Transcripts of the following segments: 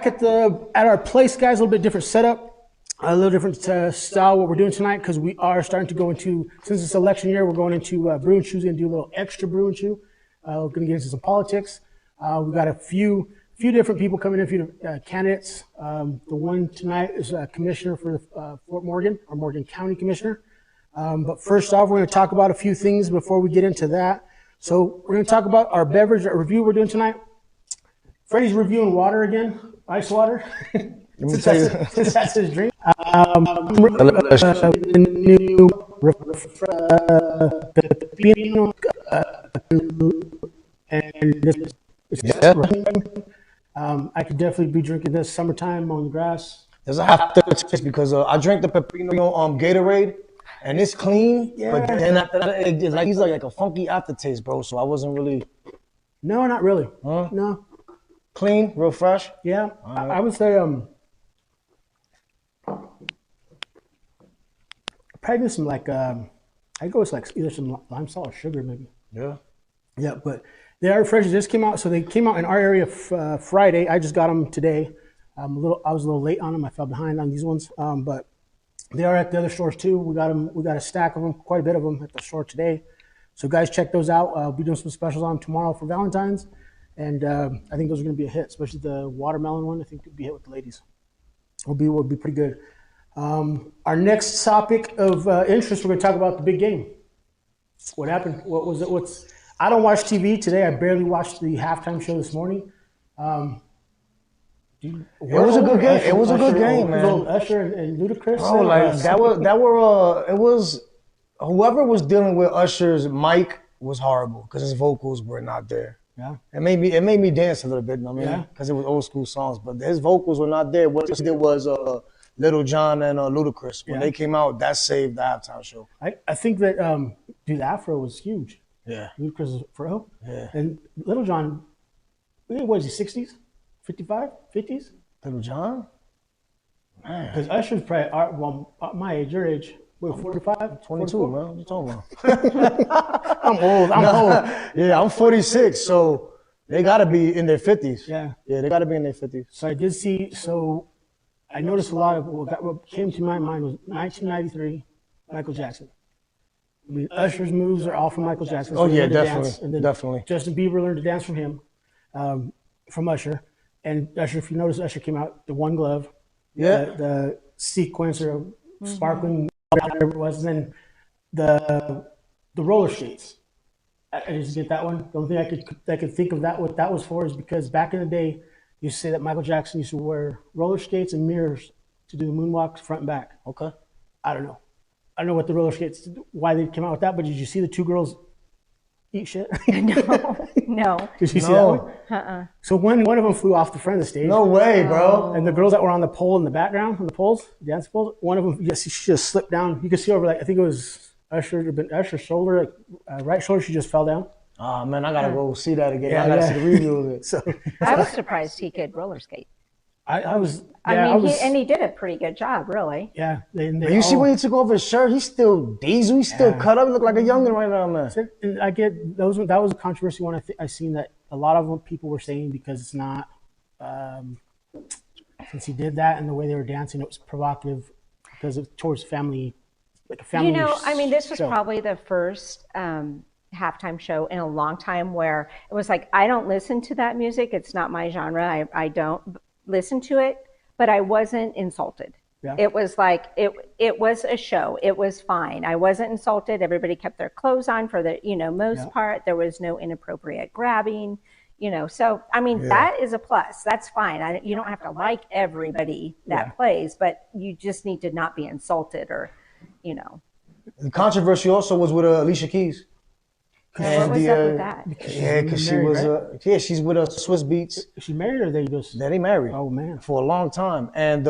back at our place, guys. A little bit different setup, a little different style. What we're doing tonight, because we are starting to go into, since it's election year, we're going into Brew&Chew's going to do a little extra Brew&Chew. We're going to get into some politics. We've got a few different people coming in, a few candidates. The one tonight is a commissioner for Fort Morgan, or Morgan County Commissioner. But first off, we're going to talk about a few things before we get into that. So we're going to talk about our beverage review we're doing tonight. Freddie's reviewing water again, ice water. Since that's his drink. The new and I could definitely be drinking this summertime on the grass. There's a aftertaste because I drank the pepino Gatorade, and it's clean. Yeah. But then after that, it's like a funky aftertaste, bro. So I wasn't really. No, not really. Huh? No. Clean, real fresh. Yeah, right. I would say probably some like I go with like either some lime salt or sugar maybe. Yeah. Yeah, but they are fresh. They just came out, so they came out in our area Friday. I just got them today. I was a little late on them. I fell behind on these ones, but they are at the other stores too. We got them. We got a stack of them, quite a bit of them at the store today. So guys, check those out. We'll be doing some specials on them tomorrow for Valentine's. And I think those are going to be a hit, especially the watermelon one. I think it'll be a hit with the ladies. Will be pretty good. Our next topic of interest, we're going to talk about the big game. What happened? What was it? I don't watch TV today. I barely watched the halftime show this morning. It was a good game. It was a good game, man. Usher and Ludacris. Bro, like it was whoever was dealing with Usher's mic was horrible because his vocals were not there. Yeah, it made me dance a little bit. I mean, because it was old school songs, but his vocals were not there. What he did was Little John and Ludacris. When they came out, that saved the halftime show. I think that dude, Afro was huge. Yeah, Ludacris Afro. Yeah, and Little John, what is he? 60s, 55, 50s? Little John, man. Because Usher's probably my age, your age. What, 45? 22, 44? Man. What you talking about? I'm old. Yeah, I'm 46, so they got to be in their 50s. Yeah, they got to be in their 50s. So I did see. So I noticed a lot of what came to my mind was 1993, Michael Jackson. I mean, Usher's moves are all from Michael Jackson. So oh yeah, definitely, definitely. Justin Bieber learned to dance from him, from Usher, and Usher. If you notice, Usher came out the one glove, the sequencer, sparkling. Whatever it was, and then the roller skates. I just get that one. The only thing I could think of what that was for is because back in the day, you used to say that Michael Jackson used to wear roller skates and mirrors to do moonwalks front and back. Okay. I don't know what the roller skates, why they came out with that, but did you see the two girls eat shit? No. Did you see that one? So one of them flew off the front of the stage. No way, bro. And the girls that were on the pole in the background, on the poles, the dance poles, one of them, she just slipped down. You could see over, like, I think it was Usher's shoulder, right shoulder, she just fell down. Oh, man, I got to go see that again. I got to see the review of it. So I was surprised he could roller skate. I was. He did a pretty good job, really. Yeah. You see when he took off his shirt, he's still diesel. He's still cut up. He look like a youngin' right now, man. And I get that was a controversy one. I seen that a lot of people were saying because it's not since he did that and the way they were dancing, it was provocative because of towards family, like a family. This was probably the first halftime show in a long time where it was like, I don't listen to that music. It's not my genre. I don't listen to it, but I wasn't insulted. Yeah. It was like it was a show. It was fine. I wasn't insulted. Everybody kept their clothes on for the most part. There was no inappropriate grabbing. So that is a plus. That's fine. You don't have to like everybody that plays, but you just need to not be insulted or. The controversy also was with Alicia Keys. What was up with that? Because she was she's with a Swiss Beats. Is she married or they just? Yeah, they married. Oh man, for a long time, and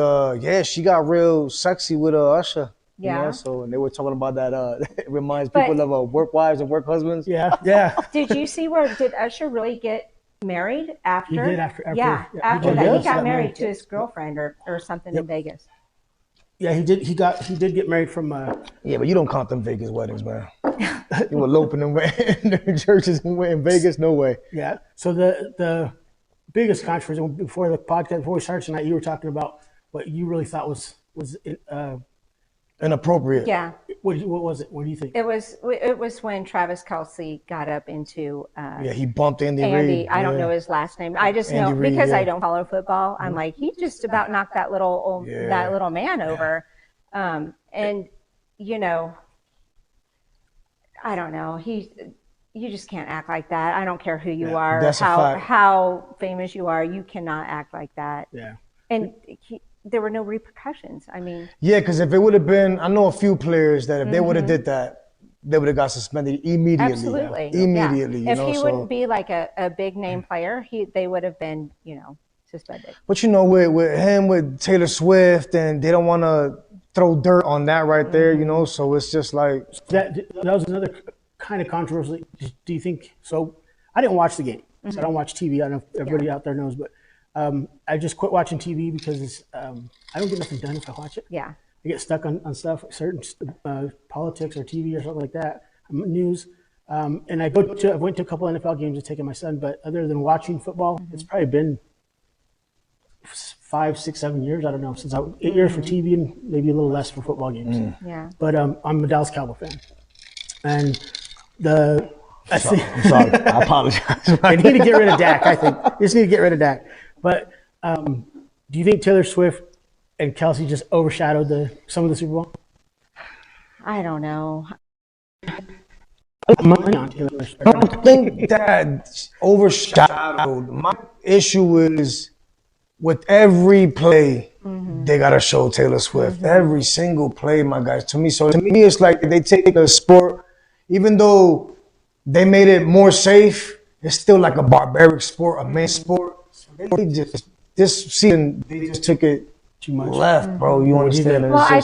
she got real sexy with Usher. Yeah. So and they were talking about that. It reminds people of work wives and work husbands. Yeah. Did you see did Usher really get married after? He did after after that. He got married to his girlfriend or something in Vegas. Yeah, he did. He did get married from. Yeah, but you don't count them Vegas weddings, man. You were eloping in churches in Vegas, no way. Yeah. So the biggest controversy before the podcast, before we started tonight, you were talking about what you really thought was inappropriate. Yeah. What was it? What do you think? It was when Travis Kelce got up into He bumped Andy Reid. I don't know his last name. I just know Reid, because I don't follow football. I'm like, he just about knocked that little man over. And you know, I don't know. You just can't act like that. I don't care who you are, how famous you are. You cannot act like that. Yeah. And there were no repercussions. I mean. Yeah, because if it would have been, I know a few players that if they would have did that, they would have got suspended immediately. Absolutely. Immediately. Yeah. If he wouldn't be like a big name player, they would have been, suspended. But with him, with Taylor Swift, and they don't want to throw dirt on that right there, so it's just like. That was another kind of controversy. Do you think so? I didn't watch the game, so I don't watch TV. I don't know if everybody out there knows, but I just quit watching TV because I don't get nothing done if I watch it. Yeah, I get stuck on stuff, certain politics or TV or something like that, news. And I went to a couple NFL games and taken my son, but other than watching football, it's probably been 5, 6, 7 years. I don't know, since 8 years for TV and maybe a little less for football games. Yeah. But I'm a Dallas Cowboy fan, and I'm sorry. I apologize. They need to get rid of Dak. I think they just need to get rid of Dak. But do you think Taylor Swift and Kelce just overshadowed some of the Super Bowl? I don't know. I don't think that overshadowed. My issue is with every play, they gotta show Taylor Swift. Every single play, my guys. To me, it's like they take the sport, even though they made it more safe, it's still like a barbaric sport, a men's sport. They just this season they just took it Too much. left, bro. You understand? Well, I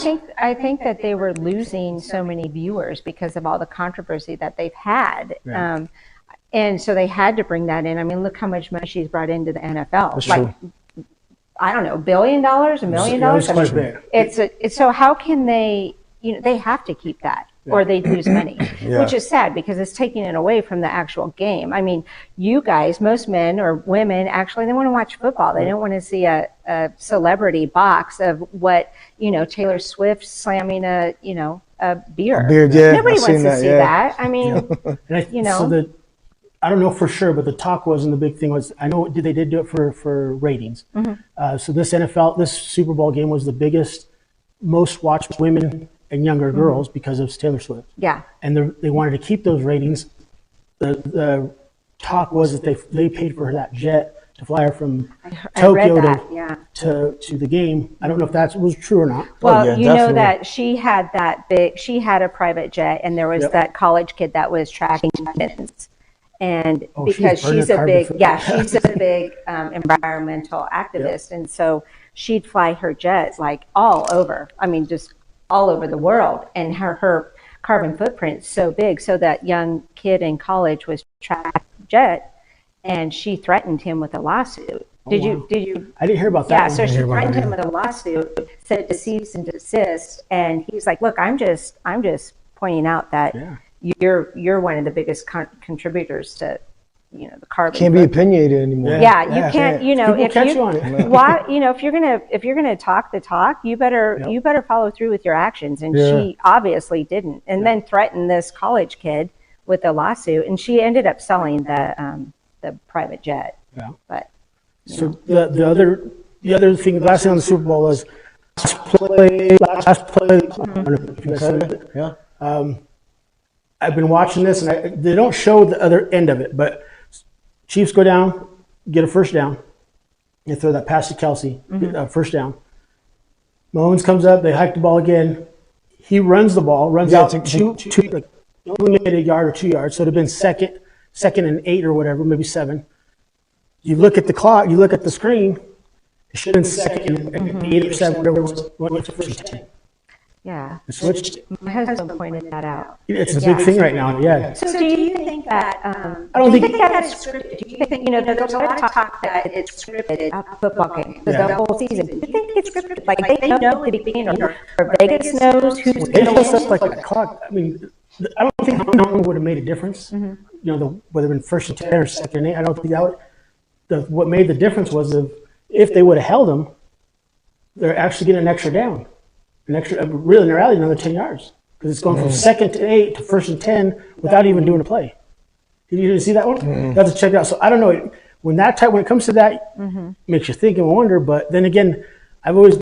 think that they were losing so many viewers because of all the controversy that they've had. Yeah. And so they had to bring that in. I mean, look how much money she's brought into the NFL. That's like, true. I don't know, $1 billion, $1 million. So how can they? They have to keep that, or they lose money, which is sad because it's taking it away from the actual game. I mean, you guys, most men or women, actually, they want to watch football. They don't want to see a celebrity box of what Taylor Swift slamming a beer. A beer, yeah. Nobody wants to see that. I mean, So I don't know for sure, but the talk was, and the big thing was, I know they did do it for ratings. So this Super Bowl game was the biggest, most watched women and younger girls because of Taylor Swift. Yeah. And they wanted to keep those ratings. The talk was that they paid for that jet to fly her from Tokyo to the game. I don't know if that was true or not. Well, know that she had a private jet, and there was that college kid that was tracking attendance. And because she's a big environmental activist, and so she'd fly her jet like all over. I mean, just all over the world, and her carbon footprint's so big. So that young kid in college was tracked jet, and she threatened him with a lawsuit. Did you? I didn't hear about that. Yeah, so she threatened him with a lawsuit, said to cease and desist, and he's like, "Look, I'm just pointing out that." Yeah. You're one of the biggest contributors to, the carbon. Can't be opinionated anymore. Yeah, you can't. If you're gonna talk the talk, you better follow through with your actions. And she obviously didn't, and then threatened this college kid with a lawsuit, and she ended up selling the private jet. Yeah. But so the other thing, the last thing on the Super Bowl was last play. I don't know if you guys said it. Yeah. I've been watching this, and they don't show the other end of it, but Chiefs go down, get a first down. They throw that pass to Kelce, first down. Mahomes comes up, they hike the ball again. He runs the ball, runs out two, like, only made a yard or 2 yards, so it would have been second and 8 or whatever, maybe 7. You look at the clock, you look at the screen, it should have been second and 8 or 7, whatever it was, went to first 10. Yeah. It switched. My husband pointed that out. It's a big thing right now, yeah. So do you think that, I don't think that it's scripted? Do you think, there's a lot of talk that it's scripted, a football game, the whole season. Do you think it's scripted? Like they know the beginning, or Vegas knows who's going to win? Stuff like the clock. I mean, I don't think no one would have made a difference. Whether it been first and 10 or second and 8, I don't think that would. what made the difference was if they would have held him, they're actually getting an extra down, really in their alley another 10 yards because it's going from second to 8 to first and 10 without even doing a play. Did you see that one? You have to check it out. So I don't know when it comes to that, makes you think and wonder. But then again, I've always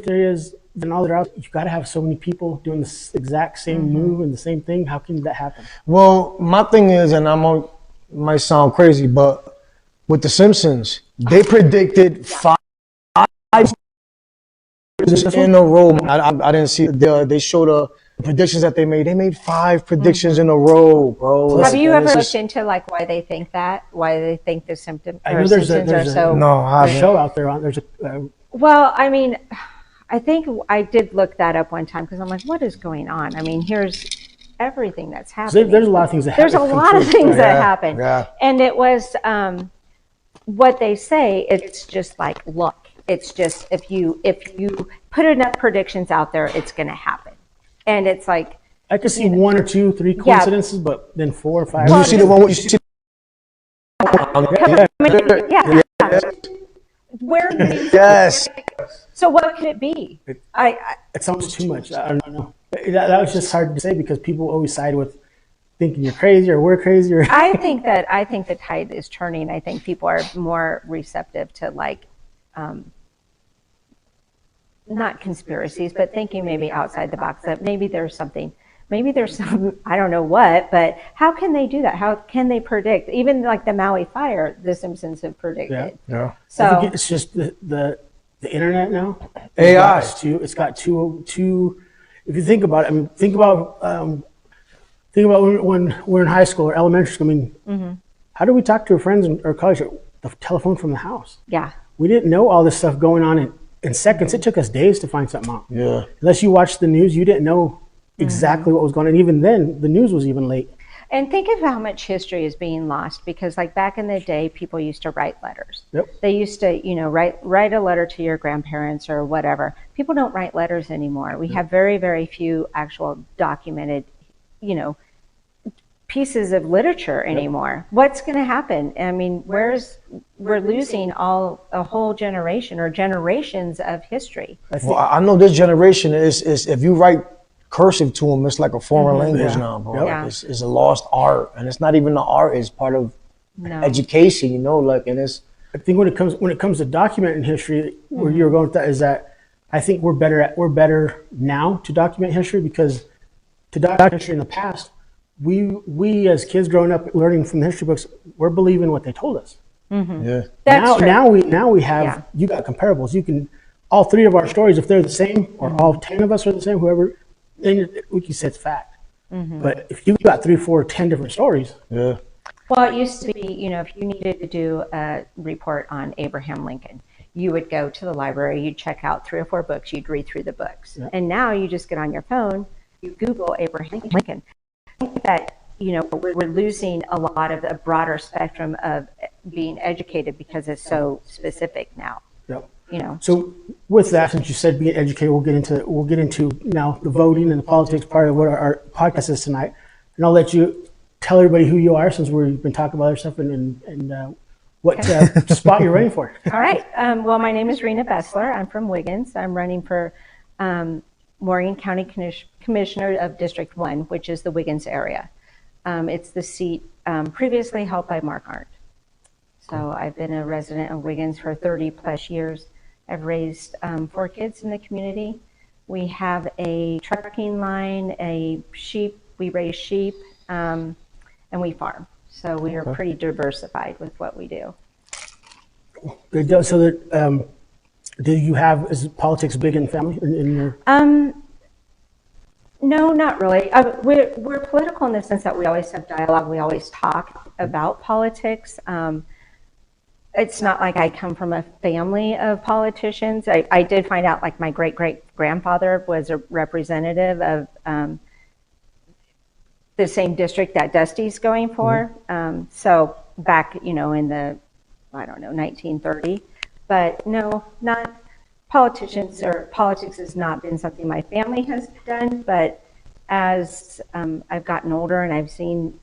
areas and all that are out. You got to have so many people doing the exact same move and the same thing. How can that happen? Well, my thing is, and might sound crazy, but with the Simpsons, they predicted 5 in a row. I didn't see they showed the predictions that they made. They made 5 predictions in a row, bro. Have you ever looked into like why they think that? Why they think the Simpsons are so? No, I haven't. Show out there on there's a. Well, I mean, I think I did look that up one time because I'm like, what is going on? I mean, here's everything that's happening. There's a lot of things that happen. There's a lot of things that happen. Yeah. And it was what they say, it's just like luck. It's just if you put enough predictions out there, it's going to happen. And it's like I could see 1 or 2, 3 coincidences, but then 4 or 5. You see the one where you see. Yeah. Where? Yes. So what could it be? It's almost too much. I don't know. That was just hard to say because people always side with thinking you're crazy or we're crazy. Or I think the tide is turning. I think people are more receptive to like, not conspiracies, but thinking maybe outside the box that maybe there's some, I don't know what, but how can they do that? How can they predict? Even like the Maui fire, the Simpsons have predicted. Yeah. So I think it's just the internet now. AI. It's got two. If you think about it, I mean, think about when we're in high school or elementary school. I mean, how do we talk to our friends or college? The telephone from the house. Yeah. We didn't know all this stuff going on in seconds. It took us days to find something out. Yeah. Unless you watched the news, you didn't know exactly what was going on. Even then, the news was even late. And think of how much history is being lost because like back in the day, people used to write letters. Yep. They used to, write a letter to your grandparents or whatever. People don't write letters anymore. We have very, very few actual documented, pieces of literature anymore. What's going to happen? I mean, we're losing a whole generation or generations of history. Well, I know this generation is if you write cursive to them, it's like a foreign language now, bro. Yeah. It's a lost art, and it's not even the art; it's part of education, and it's. I think when it comes to documenting history, where you're going with that is that I think we're better now to document history because to document history in the past, we as kids growing up learning from the history books, we're believing what they told us. Yeah. That's true. Now we have you got comparables. You can all 3 of our stories if they're the same or all 10 of us are the same, whoever, then we can say it's fact. But if you got 3, 4, 10 different stories, Yeah. Well, it used to be, if you needed to do a report on Abraham Lincoln, you would go to the library, you'd check out 3 or 4 books, you'd read through the books. Yeah. And now you just get on your phone, you Google Abraham Lincoln. I think that, we're losing a lot of the broader spectrum of being educated because it's so specific now. yep. You know. So with that, since you said being educated, we'll get into now the voting and the politics part of what our podcast is tonight, and I'll let you tell everybody who you are since we've been talking about other stuff and what spot you're running for. All right. Well, my name is Rene Baessler. I'm from Wiggins. I'm running for Morgan County Commissioner of District 1, which is the Wiggins area. It's the seat previously held by Mark Arndt. So I've been a resident of Wiggins for 30 plus years. I've raised 4 kids in the community. We have a trucking line, we raise sheep, and we farm. So we are pretty diversified with what we do. Good. So that is politics big in the family in your? No, not really. We're political in the sense that we always have dialogue. We always talk about politics. It's not like I come from a family of politicians. I did find out like my great-great-grandfather was a representative of the same district that Dusty's going for. So back, in the, 1930. But no, not politicians or politics has not been something my family has done. But as I've gotten older and I've seen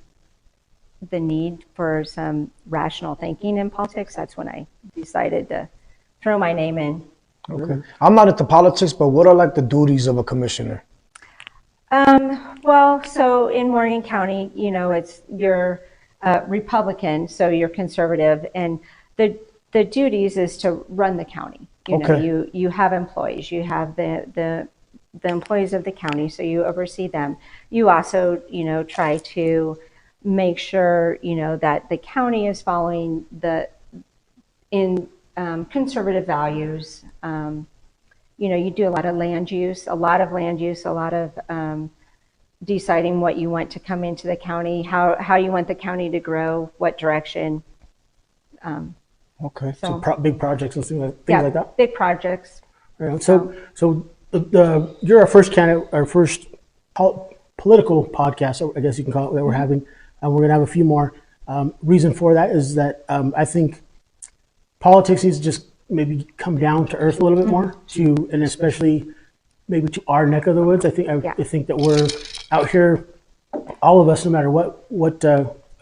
the need for some rational thinking in politics, that's when I decided to throw my name in. Okay. I'm not into politics, but what are like the duties of a commissioner? Well, so in Morgan County, it's you're Republican, so you're conservative, and the duties is to run the county. You have employees, you have the employees of the county, so you oversee them. You also, try to make sure, that the county is following conservative values. You do a lot of land use, a lot of deciding what you want to come into the county, how you want the county to grow, what direction. Okay, so big projects and things like that. Big projects. Right. So you're our first candidate, our first political podcast, I guess you can call it, that we're having. We're going to have a few more. Reason for that is that I think politics needs to just maybe come down to earth a little bit more, and especially maybe to our neck of the woods. I think that we're out here, all of us, no matter what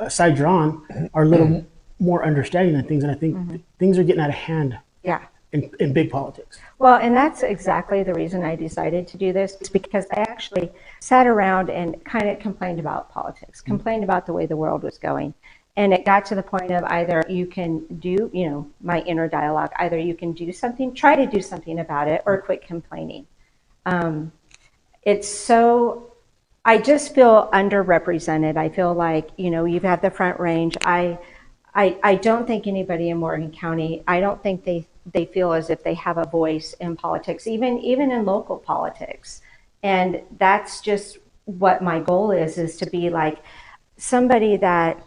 side you're on, are a little more understanding than things, and I think things are getting out of hand. Yeah. In big politics. Well, and that's exactly the reason I decided to do this. It's because I actually sat around and kind of complained about politics, complained about the way the world was going. And it got to the point of either you can do, my inner dialogue, either you can do something, try to do something about it, or quit complaining. I just feel underrepresented. I feel like, you've had the Front Range. I don't think anybody in Morgan County, I don't think they feel as if they have a voice in politics, even in local politics. And that's just what my goal is to be like somebody that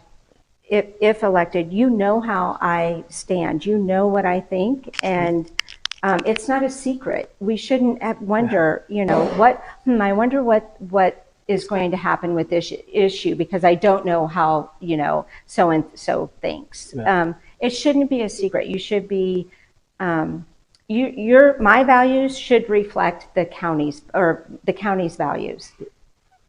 if elected, how I stand, what I think, and it's not a secret. We shouldn't wonder, I wonder what is going to happen with this issue, because I don't know how, so and so thinks. Yeah. It shouldn't be a secret. You should be, my values should reflect the county's values.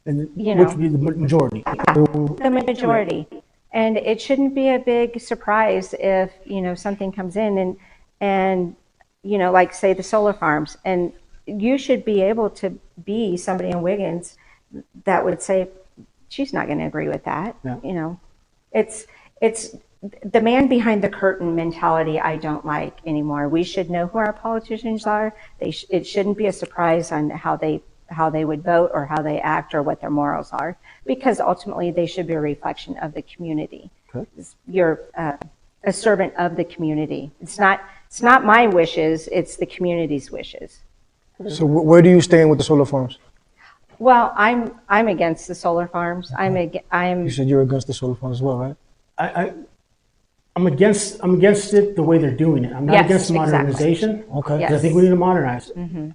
And which would be the majority. The majority. And it shouldn't be a big surprise if, something comes in and like say the solar farms, and you should be able to be somebody in Wiggins that would say, she's not going to agree with that. Yeah. It's the man behind the curtain mentality I don't like anymore. We should know who our politicians are. It shouldn't be a surprise on how they would vote or how they act or what their morals are, because ultimately they should be a reflection of the community. Okay. You're a servant of the community. It's not my wishes, it's the community's wishes. So where do you stand with the solar farms? Well, I'm against the solar farms. You said you're against the solar farms as well, right? I'm against it the way they're doing it. I'm not against modernization. Exactly. Okay. Yes. I think we need to modernize it.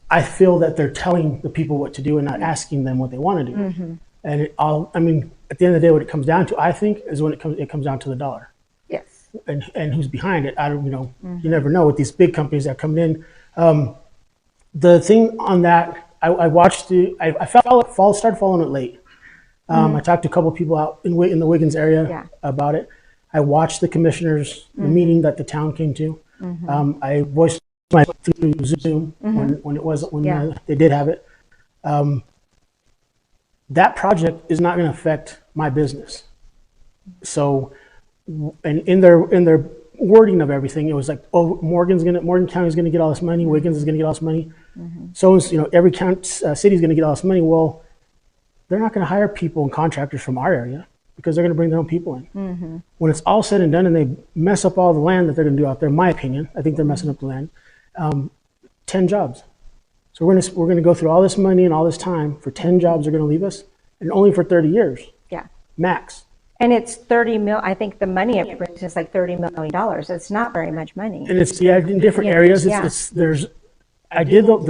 I feel that they're telling the people what to do and not asking them what they want to do. And at the end of the day, what it comes down to, I think, is when it comes down to the dollar. Yes. And who's behind it. You never know with these big companies that come in. The thing on that, I watched it. I started following it late. I talked to a couple of people out in the Wiggins area about it. I watched the commissioners, the meeting that the town came to. I voiced my through Zoom when they did have it. That project is not going to affect my business. So, and in their wording of everything, it was like, oh, Morgan County is going to get all this money, Wiggins is going to get all this money. So every city is going to get all this money. Well, they're not going to hire people and contractors from our area because they're going to bring their own people in. When it's all said and done and they mess up all the land that they're going to do out there, in my opinion, I think they're messing up the land. 10 jobs. So we're going to go through all this money and all this time for 10 jobs they're going to leave us, and only for 30 years. Yeah. Max. And it's I think the money it brings is like $30 million. It's not very much money. And it's in different areas. The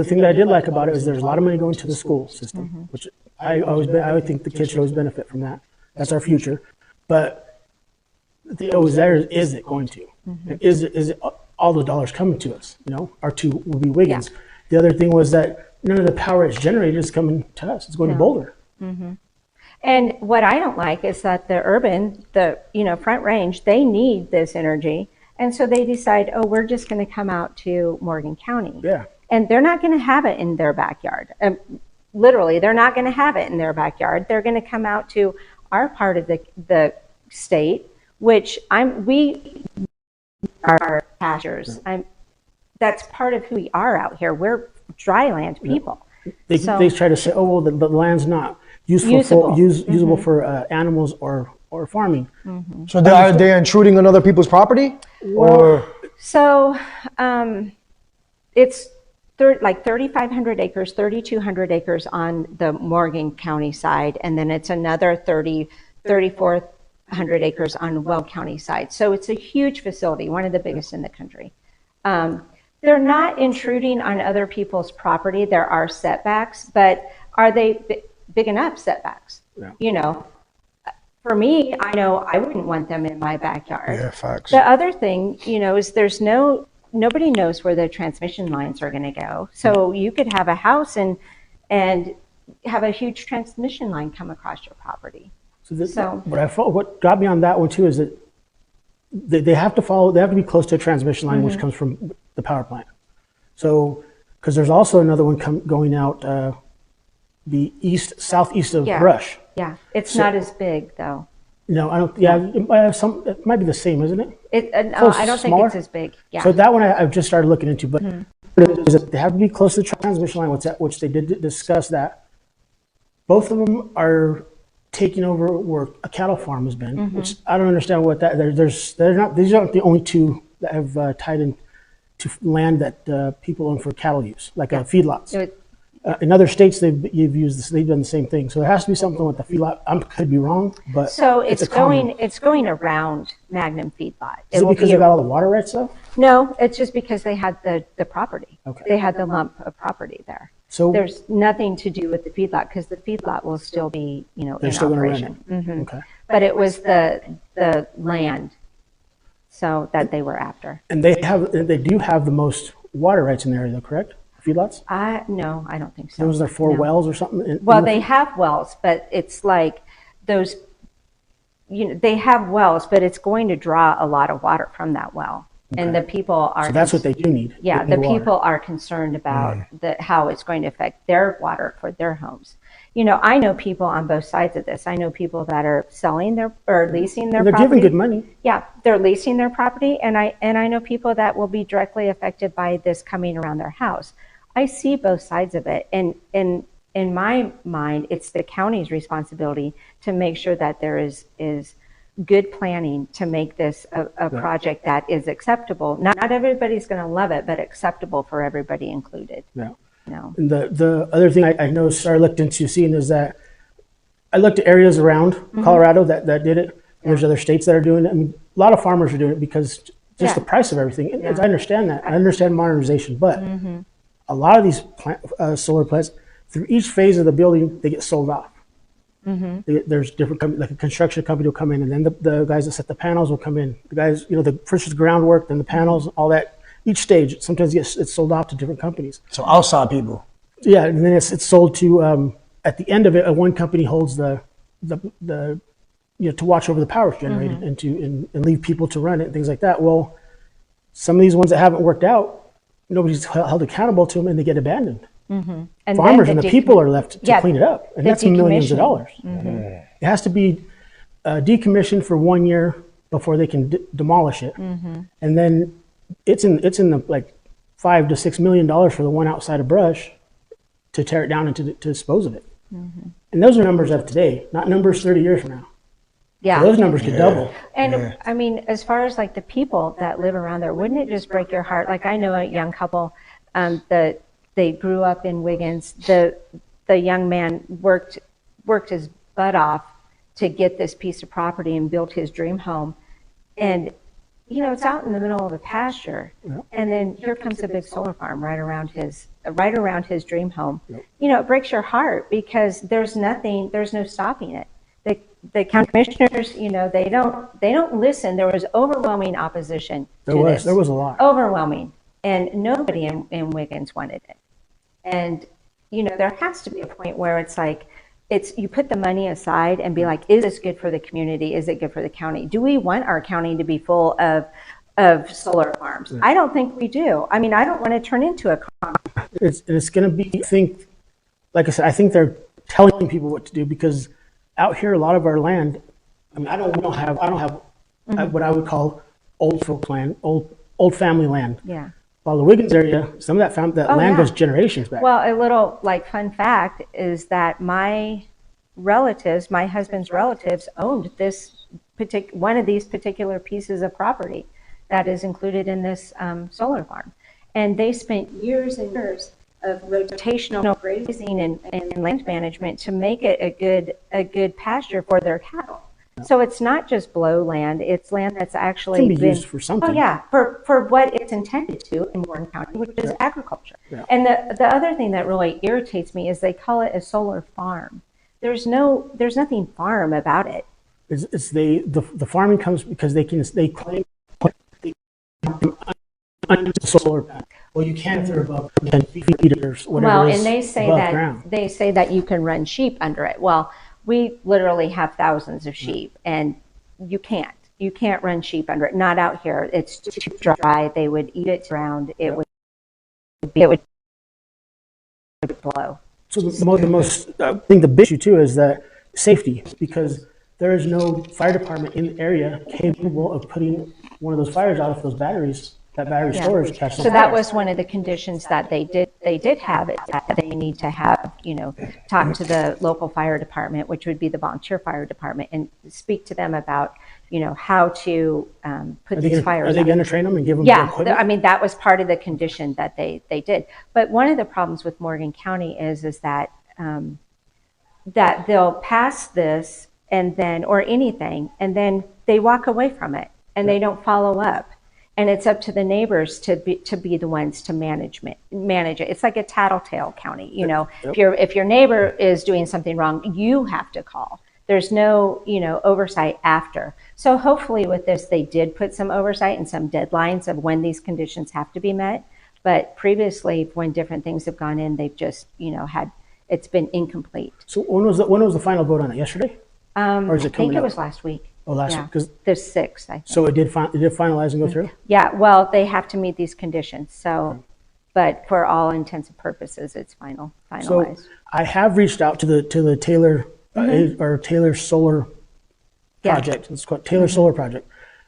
thing that I did like about it is there's a lot of money going to the school system, which I would think the kids should always benefit from that. That's our future. But is it going to? And is it all the dollars coming to us? Our two will be Wiggins. Yeah. The other thing was that none of the power it's generated is coming to us. It's going to Boulder. And what I don't like is that the urban, Front Range, they need this energy. And so they decide, oh, we're just going to come out to Morgan County. Yeah. And they're not going to have it in their backyard. Literally, they're not going to have it in their backyard. They're going to come out to our part of the state, which we are pastures. That's part of who we are out here. We're dry land people. They try to say, oh, well, the land's not usable for animals or farming. So are they intruding on other people's property? So it's like 3,500 acres, 3,200 acres on the Morgan County side, and then it's another 3,400 acres on Weld County side. So it's a huge facility, one of the biggest in the country. They're not intruding on other people's property. There are setbacks, but are they big enough setbacks? Yeah. For me, I know I wouldn't want them in my backyard. Yeah, facts. The other thing, is nobody knows where the transmission lines are going to go. So you could have a house and have a huge transmission line come across your property. What got me on that one too is that they have to be close to a transmission line, which comes from the power plant. So, because there's also another one going out the southeast of Brush. Yeah, it's not as big though. No, I don't. Yeah, it might be the same, isn't it? I don't think it's as big. Yeah. So that one I've just started looking into, but they have to be close to the transmission line, which they did discuss that. Both of them are taking over where a cattle farm has been, which I don't understand what that. These aren't the only two that have tied in to land that people own for cattle use, like feedlots. In other states, they've done the same thing. So there has to be something with the feedlot. I could be wrong, but so it's going around Magnum Feedlot. Is it because they got all the water rights stuff? No, it's just because they had the property. Okay. They had the lump of property there. So there's nothing to do with the feedlot because the feedlot will still be, they're in still operation. Going to run it. Okay. But it was the land, so that they were after. And they do have the most water rights in the area, though, correct? Feedlots? No, I don't think so. Those are 4 wells or something? Well, they have wells, but it's like those, they have wells, but it's going to draw a lot of water from that well. Okay. And the people are... So that's what they do need. Yeah, the people are concerned about how it's going to affect their water for their homes. I know people on both sides of this. I know people that are selling or leasing their property. They're giving good money. Yeah, they're leasing their property, and I know people that will be directly affected by this coming around their house. I see both sides of it, and in my mind, it's the county's responsibility to make sure that there is good planning to make this a project that is acceptable. Not everybody's going to love it, but acceptable for everybody included. Yeah. No. And the other thing I noticed or looked into seeing is that I looked at areas around Colorado that did it. There's other states that are doing it. I mean, a lot of farmers are doing it because just the price of everything. And I understand that. I understand modernization, but a lot of these solar plants, through each phase of the building, they get sold off. There's different, like a construction company will come in, and then the guys that set the panels will come in. The guys, the first is groundwork, then the panels, all that. Each stage, sometimes it's sold off to different companies. So outside people. Yeah, and then it's sold to, at the end of it, one company holds the to watch over the power generated and leave people to run it and things like that. Well, some of these ones that haven't worked out, nobody's held accountable to them and they get abandoned. And farmers and the people are left to clean it up, and that's millions of dollars. It has to be decommissioned for 1 year before they can demolish it, and then it's in the like $5 to $6 million for the one outside of Brush to tear it down and to dispose of it. And those are numbers of today, not numbers 30 years from now. Yeah, so those numbers could double. And I mean, as far as like the people that live around there, wouldn't it just break your heart? Like I know a young couple that they grew up in Wiggins. The young man worked his butt off to get this piece of property and built his dream home. And it's out in the middle of a pasture, and then here comes a big solar farm right around his dream home. It breaks your heart because there's no stopping it. The county commissioners, they don't listen. There was overwhelming opposition to this. There was a lot. Overwhelming, and nobody in Wiggins wanted it. And there has to be a point where it's like, you put the money aside and be like, is this good for the community? Is it good for the county? Do we want our county to be full of solar farms? I don't think we do. I mean, I don't want to turn into a It's going to be, I think, like I said, I think they're telling people what to do, because out here, a lot of our land, I mean, I don't have what I would call old folk land, old family land. Yeah. While the Wiggins area, some of that land goes generations back. Well, a little like fun fact is that my husband's relatives owned one of these particular pieces of property that is included in this solar farm. And they spent years and years of rotational grazing and land management to make it a good pasture for their cattle. So it's not just blow land; it's land that's actually been used for something. Oh yeah, for what it's intended to in Warren County, which is agriculture. Yeah. And the other thing that really irritates me is they call it a solar farm. There's nothing farm about it. It's the farming comes because they claim under the solar panel. Well, you can't if they're above 10 feet or whatever. Well, it is and they say that you can run sheep under it. Well, we literally have thousands of sheep, and you can't run sheep under it. Not out here. It's too dry. They would eat it around. It would blow. So the most I think the big issue too is that safety, because there is no fire department in the area capable of putting one of those fires out if those batteries. That battery storage catches on fire. So that was one of the conditions that they did have it, that they need to have, talk to the local fire department, which would be the volunteer fire department, and speak to them about, how to put these fires out. Are they going to train them and give them the equipment? I mean, that was part of the condition that they did. But one of the problems with Morgan County is that that they'll pass this or anything, and then they walk away from it and they don't follow up. And it's up to the neighbors to be the ones to manage it. It's like a tattletale county. Yep. If your neighbor is doing something wrong, you have to call. There's no oversight after. So hopefully with this, they did put some oversight and some deadlines of when these conditions have to be met. But previously, when different things have gone in, they've just it's been incomplete. So when was the final vote on it? Yesterday? Or is it coming I think it up? was last week. Oh, last week. 'Cause the 6th, I think. So it did finalize and go through? Yeah, well, they have to meet these conditions. So, but for all intents and purposes, it's finalized. So I have reached out to the Taylor or Taylor Solar Project. It's called Taylor Solar Project.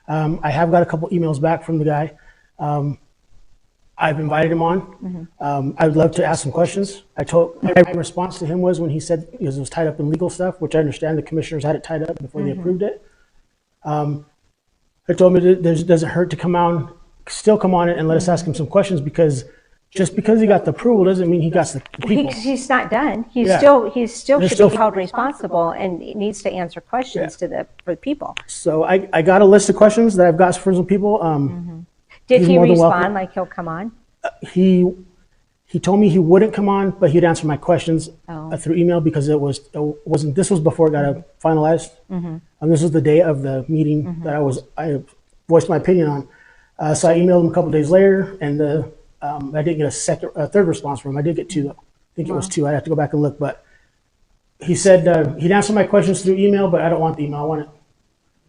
I have got a couple emails back from the guy. I've invited him on. I would love to ask some questions. My response to him was when he said it was tied up in legal stuff, which I understand the commissioners had it tied up before they approved it. I told him it doesn't hurt to still come on it and let us ask him some questions, because just because he got the approval doesn't mean he got the people. He's not done. He still should be held responsible and needs to answer questions for the people. So I got a list of questions that I've got for some people. Did he respond like he'll come on? He told me he wouldn't come on, but he'd answer my questions through email, because wasn't. This was before it got finalized, and this was the day of the meeting that I voiced my opinion on. So I emailed him a couple days later, and I didn't get a third response from him. I did get two though. I think it was two. I'd have to go back and look, but he said he'd answer my questions through email, but I don't want the email. I want it.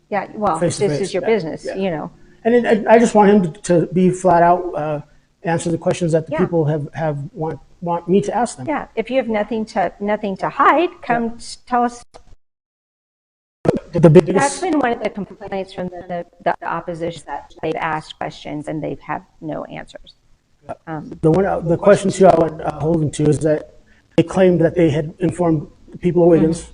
Yeah, well, this is your business, And I just want him to be flat out. Answer the questions that the people want me to ask them. Yeah, if you have nothing to hide, come tell us. That's been one of the complaints from the opposition, that they've asked questions and they've had no answers. The question too I would hold them to is that they claimed that they had informed the people of Wiggins.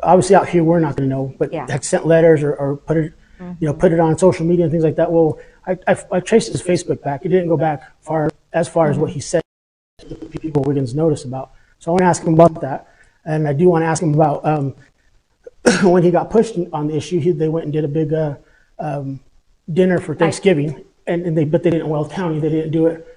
Obviously out here we're not going to know, but had sent letters or put it on social media and things like that. Well, I traced his Facebook back. It didn't go back as far as what he said to the people Wiggins noticed about. So I want to ask him about that, and I do want to ask him about when he got pushed on the issue. They went and did a big dinner for Thanksgiving, but they didn't in Weld County. They didn't do it.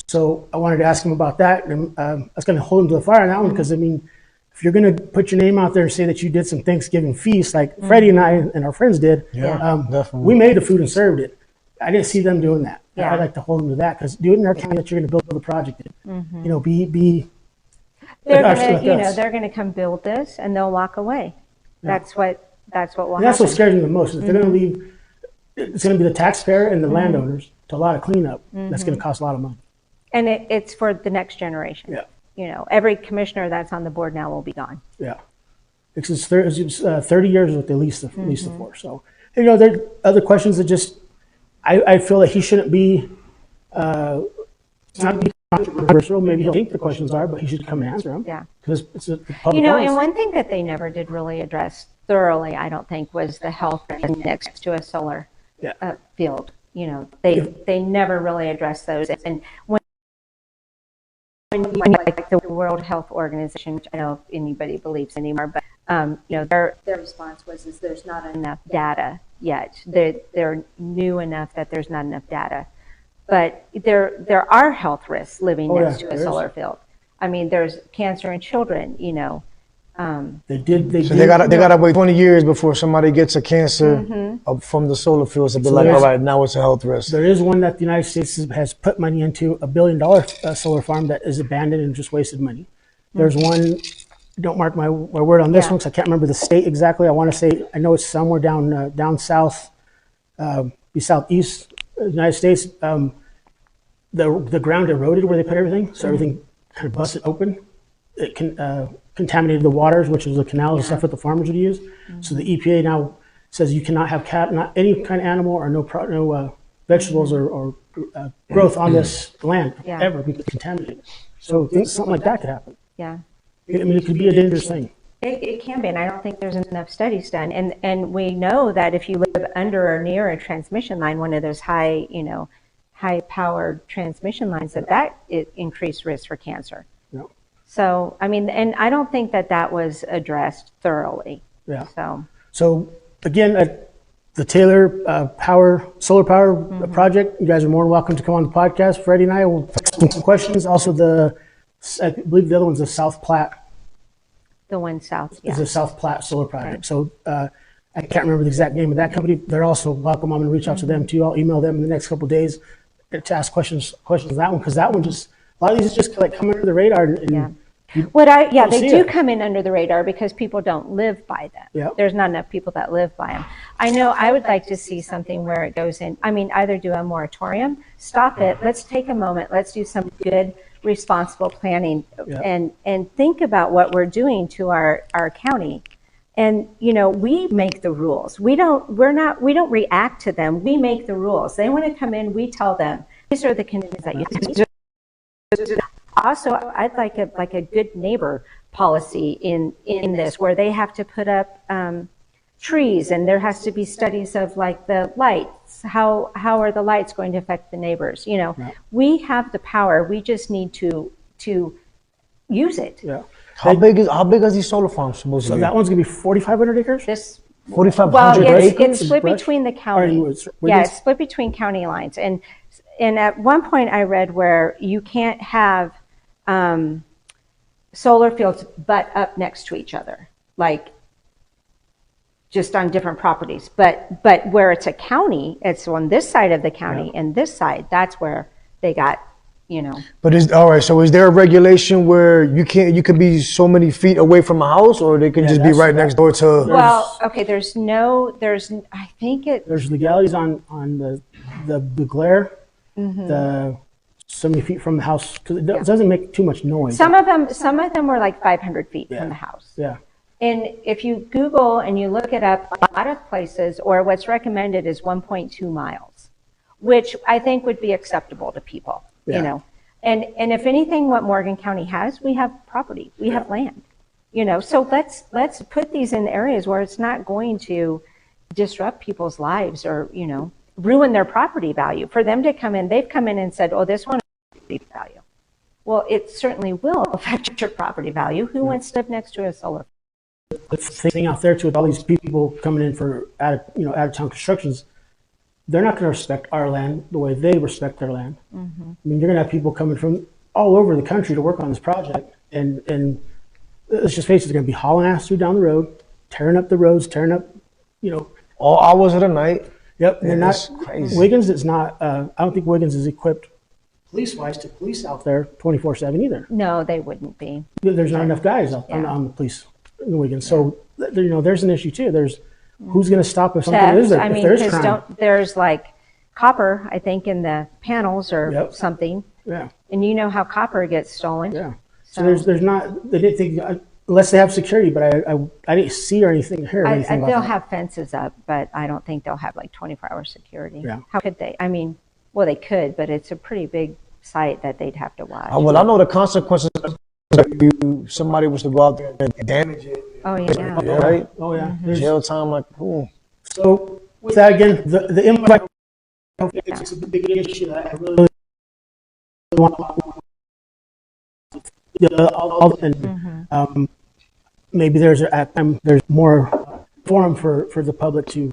So I wanted to ask him about that, and I was going to hold him to the fire on that one, because I mean, if you're going to put your name out there and say that you did some Thanksgiving feast, like Freddie and I and our friends did, definitely. We made the food and served it. I didn't see them doing that. I'd like to hold them to that, because do it in our county that you're going to build a project in. Be they're Actually, gonna, like us. they're gonna come build this and they'll walk away. That's what will And happen. that's what scares me the most. If they're going to leave, it's going to be the taxpayer and the landowners to a lot of cleanup. That's going to cost a lot of money. And it's for the next generation. Yeah. Every commissioner that's on the board now will be gone. Yeah. It's 30 years with the lease for. So, there are other questions that just, I feel that he shouldn't be, it's not be controversial. Maybe he'll think the questions are, but he should come and answer them. Yeah. Because it's a public And one thing that they never did really address thoroughly, I don't think, was the health risk next to a solar field. They never really addressed those. And when like the World Health Organization, which I don't know if anybody believes anymore, but their response was there's not enough data yet. They're new enough that there's not enough data. But there are health risks living next to a solar field. I mean, there's cancer in children. They did. So they gotta wait 20 years before somebody gets a cancer from the solar fields to be like, all right, now it's a health risk. There is one that the United States has put money into, $1 billion solar farm that is abandoned and just wasted money. There's one. Don't mark my word on this one because I can't remember the state exactly. I know it's somewhere down south, southeast United States. The ground eroded where they put everything, so everything kind of busted open. It contaminated the waters, which is the canals and stuff that the farmers would use. So the EPA now says you cannot have not any kind of animal or no vegetables or growth on this land ever because it's contaminated. So something like that could happen. Yeah. I mean, it could be a dangerous thing. It can be, and I don't think there's enough studies done. And we know that if you live under or near a transmission line, one of those high-powered transmission lines, that it increased risk for cancer. Yeah. So, I mean, and I don't think that was addressed thoroughly. Yeah. So again, the Taylor solar power project, you guys are more than welcome to come on the podcast. Freddie and I will ask some questions. Also, I believe the other one's the South Platte. The one south, Is the South Platte solar project. Okay. So I can't remember the exact name of that company. They're also welcome. I'm going to reach out to them too. I'll email them in the next couple of days to ask questions of that one, because that one just, a lot of these just like come under the radar. And they do come in under the radar because people don't live by them. Yeah. There's not enough people that live by them. I know I would like to see something where it goes in, either do a moratorium, stop it, let's take a moment, let's do some good, responsible planning and think about what we're doing to our county. And we make the rules. We don't react to them. We make the rules. They want to come in, we tell them these are the conditions that you have to do. Also, I'd like a good neighbor policy in this, where they have to put up trees, and there has to be studies of like the lights. How are the lights going to affect the neighbors? We have the power. We just need to use it. Yeah. How big is these solar farms supposed to be? So that one's gonna be 4,500 acres. 4,500 acres. It's split between the county. It's split between county lines, and at one point I read where you can't have solar fields butt up next to each other, like just on different properties. But where it's a county, it's on this side of the county and this side. That's where they got, But so is there a regulation where you could be so many feet away from a house, or they can just be right next door to? Well, okay. There's I think there's legalities on the glare, the so many feet from the house, because it doesn't make too much noise. Some of them were like 500 feet from the house. Yeah. And if you Google and you look it up, a lot of places, or what's recommended is 1.2 miles, which I think would be acceptable to people. And if anything, what Morgan County has, we have property, we have land, so let's put these in areas where it's not going to disrupt people's lives or, ruin their property value. For them to come in, they've come in and said, oh, this one has property value. Well, it certainly will affect your property value. Who wants to live next to a solar? The thing out there too, with all these people coming in for out of town constructions, they're not going to respect our land the way they respect their land. I mean, you're going to have people coming from all over the country to work on this project, and let's just face it, they're going to be hauling ass through down the road, tearing up the roads, tearing up, all hours of the night. Yep, and they're not crazy. Wiggins is not. I don't think Wiggins is equipped police-wise to police out there 24/7 either. No, they wouldn't be. There's not enough guys out on the police in the weekend. So there's an issue too. There's who's going to stop if something is there? I If mean, there's because crime. there's like copper, I think, in the panels or something. Yeah. And you know how copper gets stolen. Yeah. So there's not. They didn't think unless they have security, but I didn't see or anything hear anything about they'll that. have fences up, but I don't think they'll have like 24-hour security. Yeah. How could they? I mean, well, they could, but it's a pretty big site that they'd have to watch. Well, I know the consequences if somebody was to go out there and damage it. Oh yeah. Yeah, right? Oh yeah. Jail time, like, ooh. So with that again, the invite, it's a big issue that I really want. And maybe there's more forum for the public to.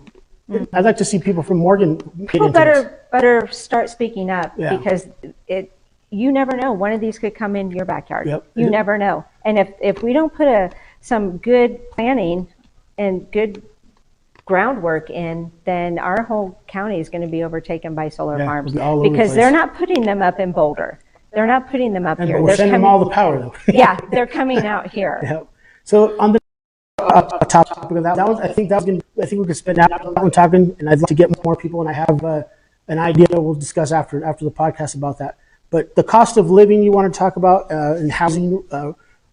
I'd like to see people from Morgan get People into this. better start speaking up Yeah. because you never know. One of these could come into your backyard. Yep. You never know. And if we don't put some good planning and good groundwork in, then our whole county is going to be overtaken by solar farms it'll be all over the because place. they're not putting them up in Boulder. They're not putting them up And here. we're They're sending them coming, all the power though. yeah, they're coming out here. Yeah. So on the topic of that one, I think we could spend that one talking, and I'd like to get more people, and I have an idea we'll discuss after the podcast about that. But the cost of living you want to talk about in housing,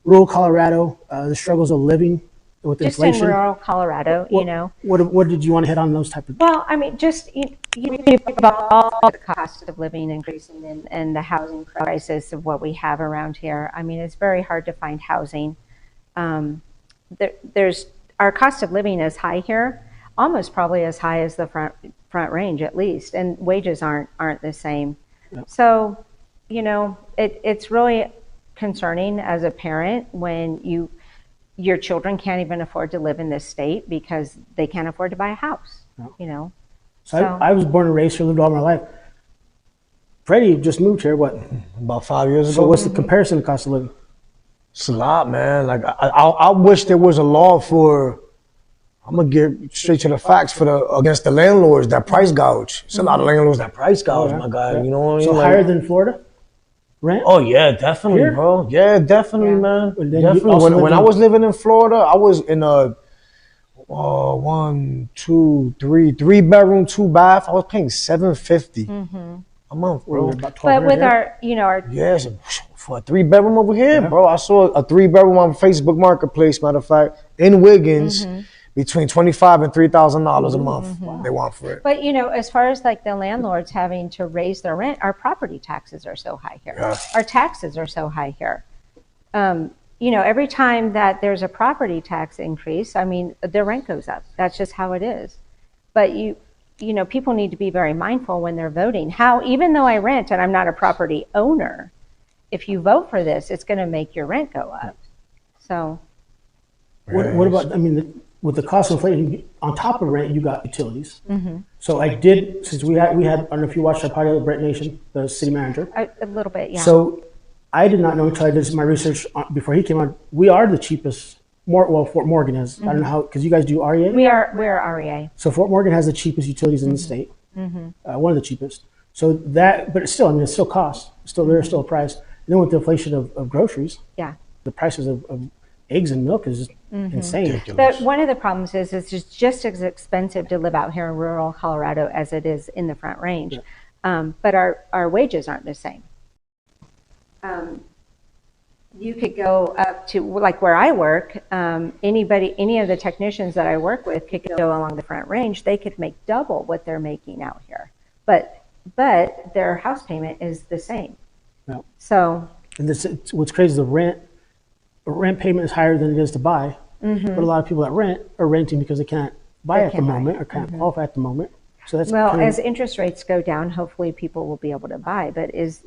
rural Colorado, the struggles of living with Just inflation. in rural Colorado, you know. What did you want to hit on those type of? Well, I mean, just you about all the cost of living increasing and the housing crisis of what we have around here. I mean, it's very hard to find housing. There's our cost of living is high here, almost probably as high as the front range at least, and wages aren't the same. Yep. So, you know, it's really concerning as a parent when your children can't even afford to live in this state because they can't afford to buy a house. No. You know. So I was born and raised here, lived all my life. Freddie just moved here. What? About 5 years ago. So what's the comparison of cost of living? It's a lot, man. Like I wish there was a law for. I'm gonna get straight to the facts against the landlords that price gouge. It's a lot of landlords that price gouge, my guy. Yeah. You know what I mean? So Like, higher than Florida rent? oh yeah, definitely, Here? bro. Yeah, definitely, man. And then you Definitely. also When lived I in- was living in Florida, I was in a 1, 2, 3, 3-bedroom, 2-bath. I was paying $750 a month, We're bro. about But 1,200 with here. our Yes, for a 3-bedroom over here, bro. I saw a 3-bedroom on Facebook Marketplace, matter of fact, in Wiggins, between $25,000 and $3,000 a month. They want for it. But, you know, as far as like the landlords having to raise their rent, our property taxes are so high here. Yeah. Our taxes are so high here. You know, every time that there's a property tax increase, I mean, the rent goes up. That's just how it is. But you know, people need to be very mindful when they're voting. Even though I rent and I'm not a property owner, if you vote for this, it's going to make your rent go up. So, What about? I mean, with the cost of inflation, on top of rent, you got utilities. So I did, since we had. I don't know if you watched our podcast with Brett Nation, the city manager. a little bit, yeah. So I did not know until I did my research before he came on. We are the cheapest. Fort Morgan is. I don't know how, because you guys do REA. we're REA. So Fort Morgan has the cheapest utilities in the state. One of the cheapest. So that, but still, I mean, it still costs. There's still a price. And then with the inflation of groceries, Yeah. the prices of eggs and milk is just insane. But one of the problems is it's just as expensive to live out here in rural Colorado as it is in the Front Range. But our wages aren't the same. You could go up to, like where I work, any of the technicians that I work with could go along the Front Range. They could make double what they're making out here. But their house payment is the same. Yeah. So, And what's crazy is the rent payment is higher than it is to buy. But a lot of people that rent are renting because they can't buy at the moment or can't qualify at the moment. So that's well, kind of, as interest rates go down, hopefully people will be able to buy. But is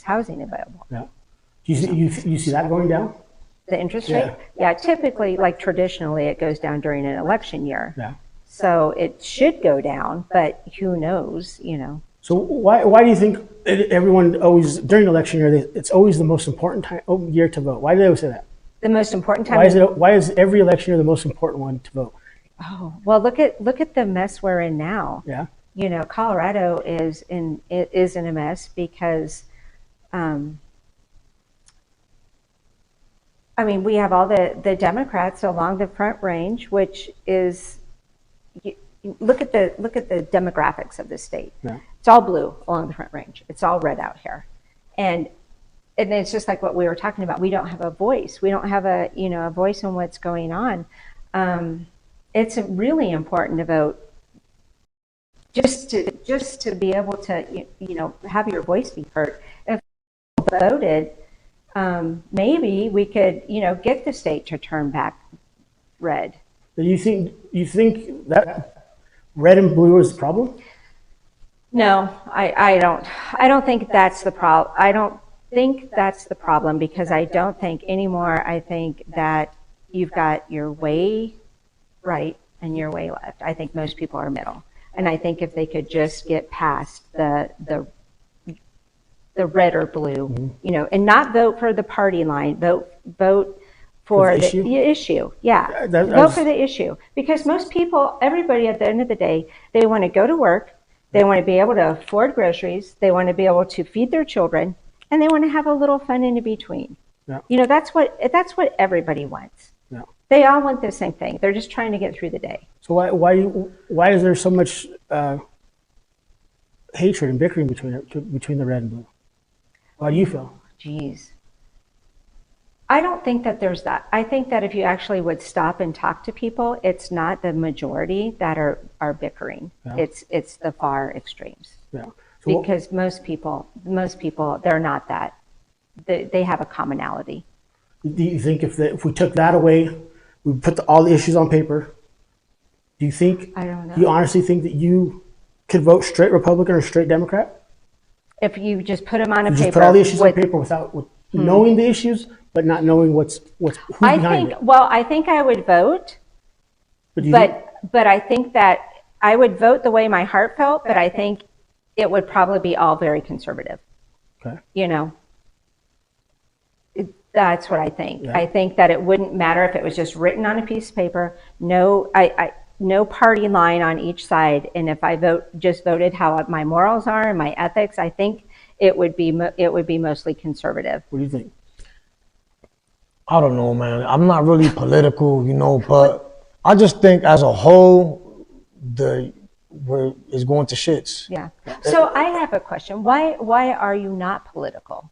housing available? yeah. You see that going down? The interest Yeah. rate? Yeah, typically, like traditionally, it goes down during an election year. Yeah. So it should go down, but who knows, So why do you think everyone always, during election year, it's always the most important year to vote? Why do they always say that? The most important time. Why is every election year the most important one to vote? Oh, well, look at the mess we're in now. Yeah. Colorado is in a mess because I mean, we have all the Democrats along the Front Range, which is, look at the demographics of the state. Yeah. It's all blue along the Front Range. It's all red out here, and it's just like what we were talking about. We don't have a voice. We don't have a voice on what's going on. It's really important to vote, just to be able to have your voice be heard. If people voted, maybe we could get the state to turn back red. You think that red and blue is the problem? No, I don't think that's the problem. I don't think that's the problem, because I don't think anymore. I think that you've got your way right and your way left. I think most people are middle, and I think if they could just get past the red or blue, and not vote for the party line, vote for the issue. Yeah, vote for the issue, because most people, everybody at the end of the day, they want to go to work, they want to be able to afford groceries, they want to be able to feed their children, and they want to have a little fun in between. Yeah. That's what everybody wants. Yeah. They all want the same thing. They're just trying to get through the day. So why is there so much hatred and bickering between the red and blue? How do you feel? Geez. I don't think that there's that. I think that if you actually would stop and talk to people, it's not the majority that are bickering. Yeah. It's the far extremes. Yeah. So because most people, they're not that. They have a commonality. Do you think if we took that away, we put all the issues on paper, do you think? I don't know. Do you honestly think that you could vote straight Republican or straight Democrat? If you just put them on a paper. Just put all the issues on paper without knowing the issues, but not knowing who's behind it. Well, I think I would vote, but I think that I would vote the way my heart felt, but I think it would probably be all very conservative. Okay. That's what I think. Yeah. I think that it wouldn't matter if it was just written on a piece of paper, no party line on each side, and if I voted how my morals are and my ethics, I think it would be mostly conservative. What do you think? I don't know, man. I'm not really political, but I just think as a whole, it's going to shits. Yeah. So I have a question. Why are you not political?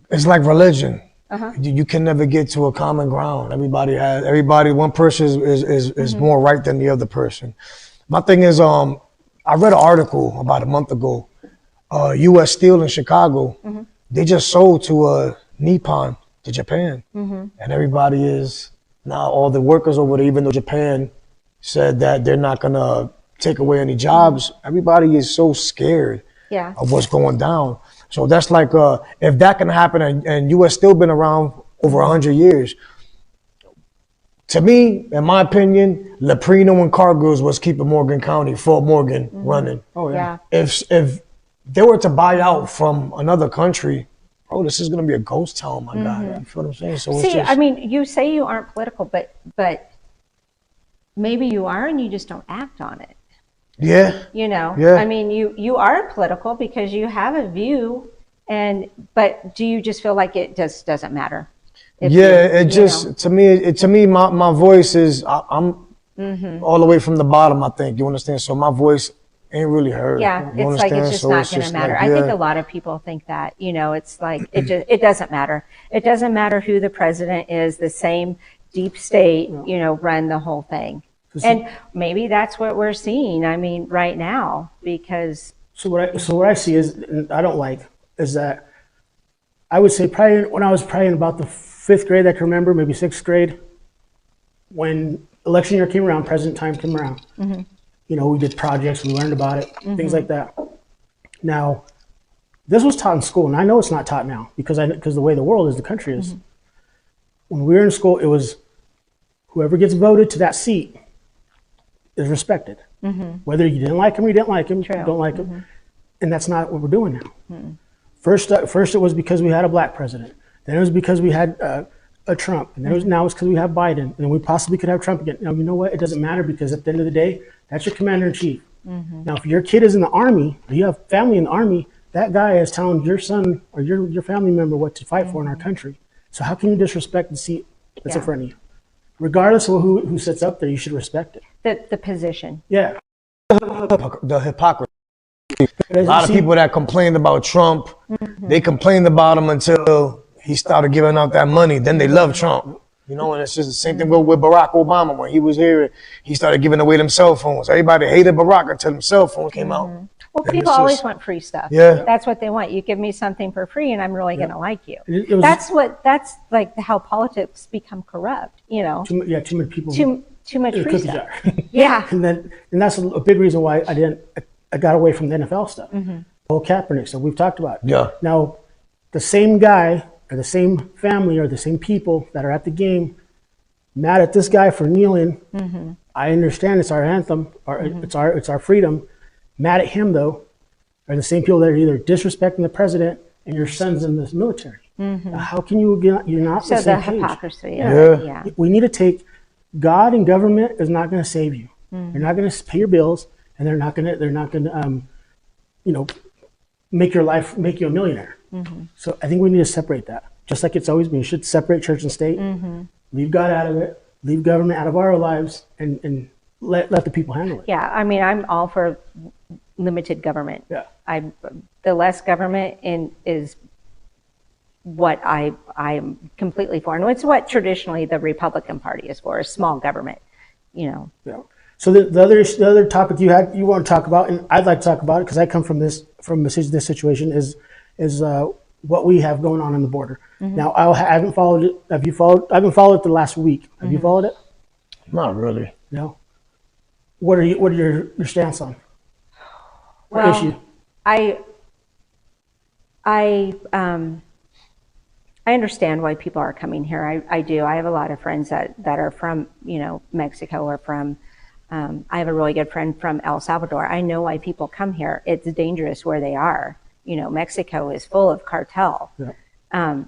It's like religion. Uh-huh. You can never get to a common ground. One person is more right than the other person. My thing is, I read an article about a month ago. U.S. Steel in Chicago, they just sold to Nippon, to Japan. And everybody is now, all the workers over there, even though Japan said that they're not going to take away any jobs, everybody is so scared of what's going down. So that's like, if that can happen, and U.S. still been around over 100 years, to me, in my opinion, Leprino and Cargill's was keeping Morgan County, Fort Morgan running. Oh yeah. If they were to buy out from another country, this is going to be a ghost town, my guy. You feel what I'm saying? So see, I mean, you say you aren't political, but maybe you are, and you just don't act on it. Yeah. I mean, you are political because you have a view, but do you just feel like it just doesn't matter? To me, my voice is, I'm all the way from the bottom, I think. You understand? So my voice ain't really heard. Yeah, it's like it's just not going to matter. I think a lot of people think that, it's like it doesn't matter. It doesn't matter who the president is. The same deep state, run the whole thing. And maybe that's what we're seeing. I mean, right now, because what I see is, and I don't like, is that I would say probably when I was in about the 5th grade, I can remember, maybe 6th grade, when election year came around, president time came around. We did projects, we learned about it, things like that. Now, this was taught in school, and I know it's not taught now because the way the world is, the country is. When we were in school, it was whoever gets voted to that seat is respected. Whether you didn't like him or you didn't like him, don't like him. And that's not what we're doing now. First it was because we had a black president. Then it was because we had a Trump. And then now it's because we have Biden. And we possibly could have Trump again. Now, you know what? It doesn't matter, because at the end of the day, that's your commander in chief. Now, if your kid is in the Army, or you have family in the Army, that guy is telling your son or your family member what to fight for in our country. So how can you disrespect the seat that's in front of you? Regardless of who sits up there, you should respect it. The position. Yeah. The hypocrisy. A lot of people that complained about Trump, they complained about him until he started giving out that money. Then they love Trump. You know, and it's just the same thing with Barack Obama. When he was here, he started giving away them cell phones. Everybody hated Barack until them cell phones came out. Well, people always want free stuff. Yeah. That's what they want. You give me something for free and I'm really going to like you. It was, That's like how politics become corrupt, you know. too many people. Too much free cookie stuff. jar. Yeah. and that's a big reason why I got away from the NFL stuff. The whole Kaepernick stuff we've talked about. Yeah. Now, the same guy or the same family or the same people that are at the game mad at this guy for kneeling. I understand it's our anthem, it's our freedom. Mad at him though are the same people that are either disrespecting the president and your son's in the military. How can you're not So the same the page? hypocrisy. Yeah. We need to take God and government is not going to save you. They're not going to pay your bills, and they're not going to make you a millionaire. So I think we need to separate that. Just like it's always been, you should separate church and state. Leave God out of it. Leave government out of our lives, and let the people handle it. Yeah, I mean, I'm all for limited government. Yeah. The less government is what I'm completely for, and it's what traditionally the Republican Party is for: is small government. You know. Yeah. So the other topic you want to talk about, and I'd like to talk about it because I come from this situation is what we have going on the border. Now I haven't followed it. Have you followed? I haven't followed it the last week. Have you followed it? Not really. No. What are your stance on? What Well, issue? I understand why people are coming here. I do. I have a lot of friends that are from, Mexico or from, I have a really good friend from El Salvador. I know why people come here. It's dangerous where they are. Mexico is full of cartel. Yeah.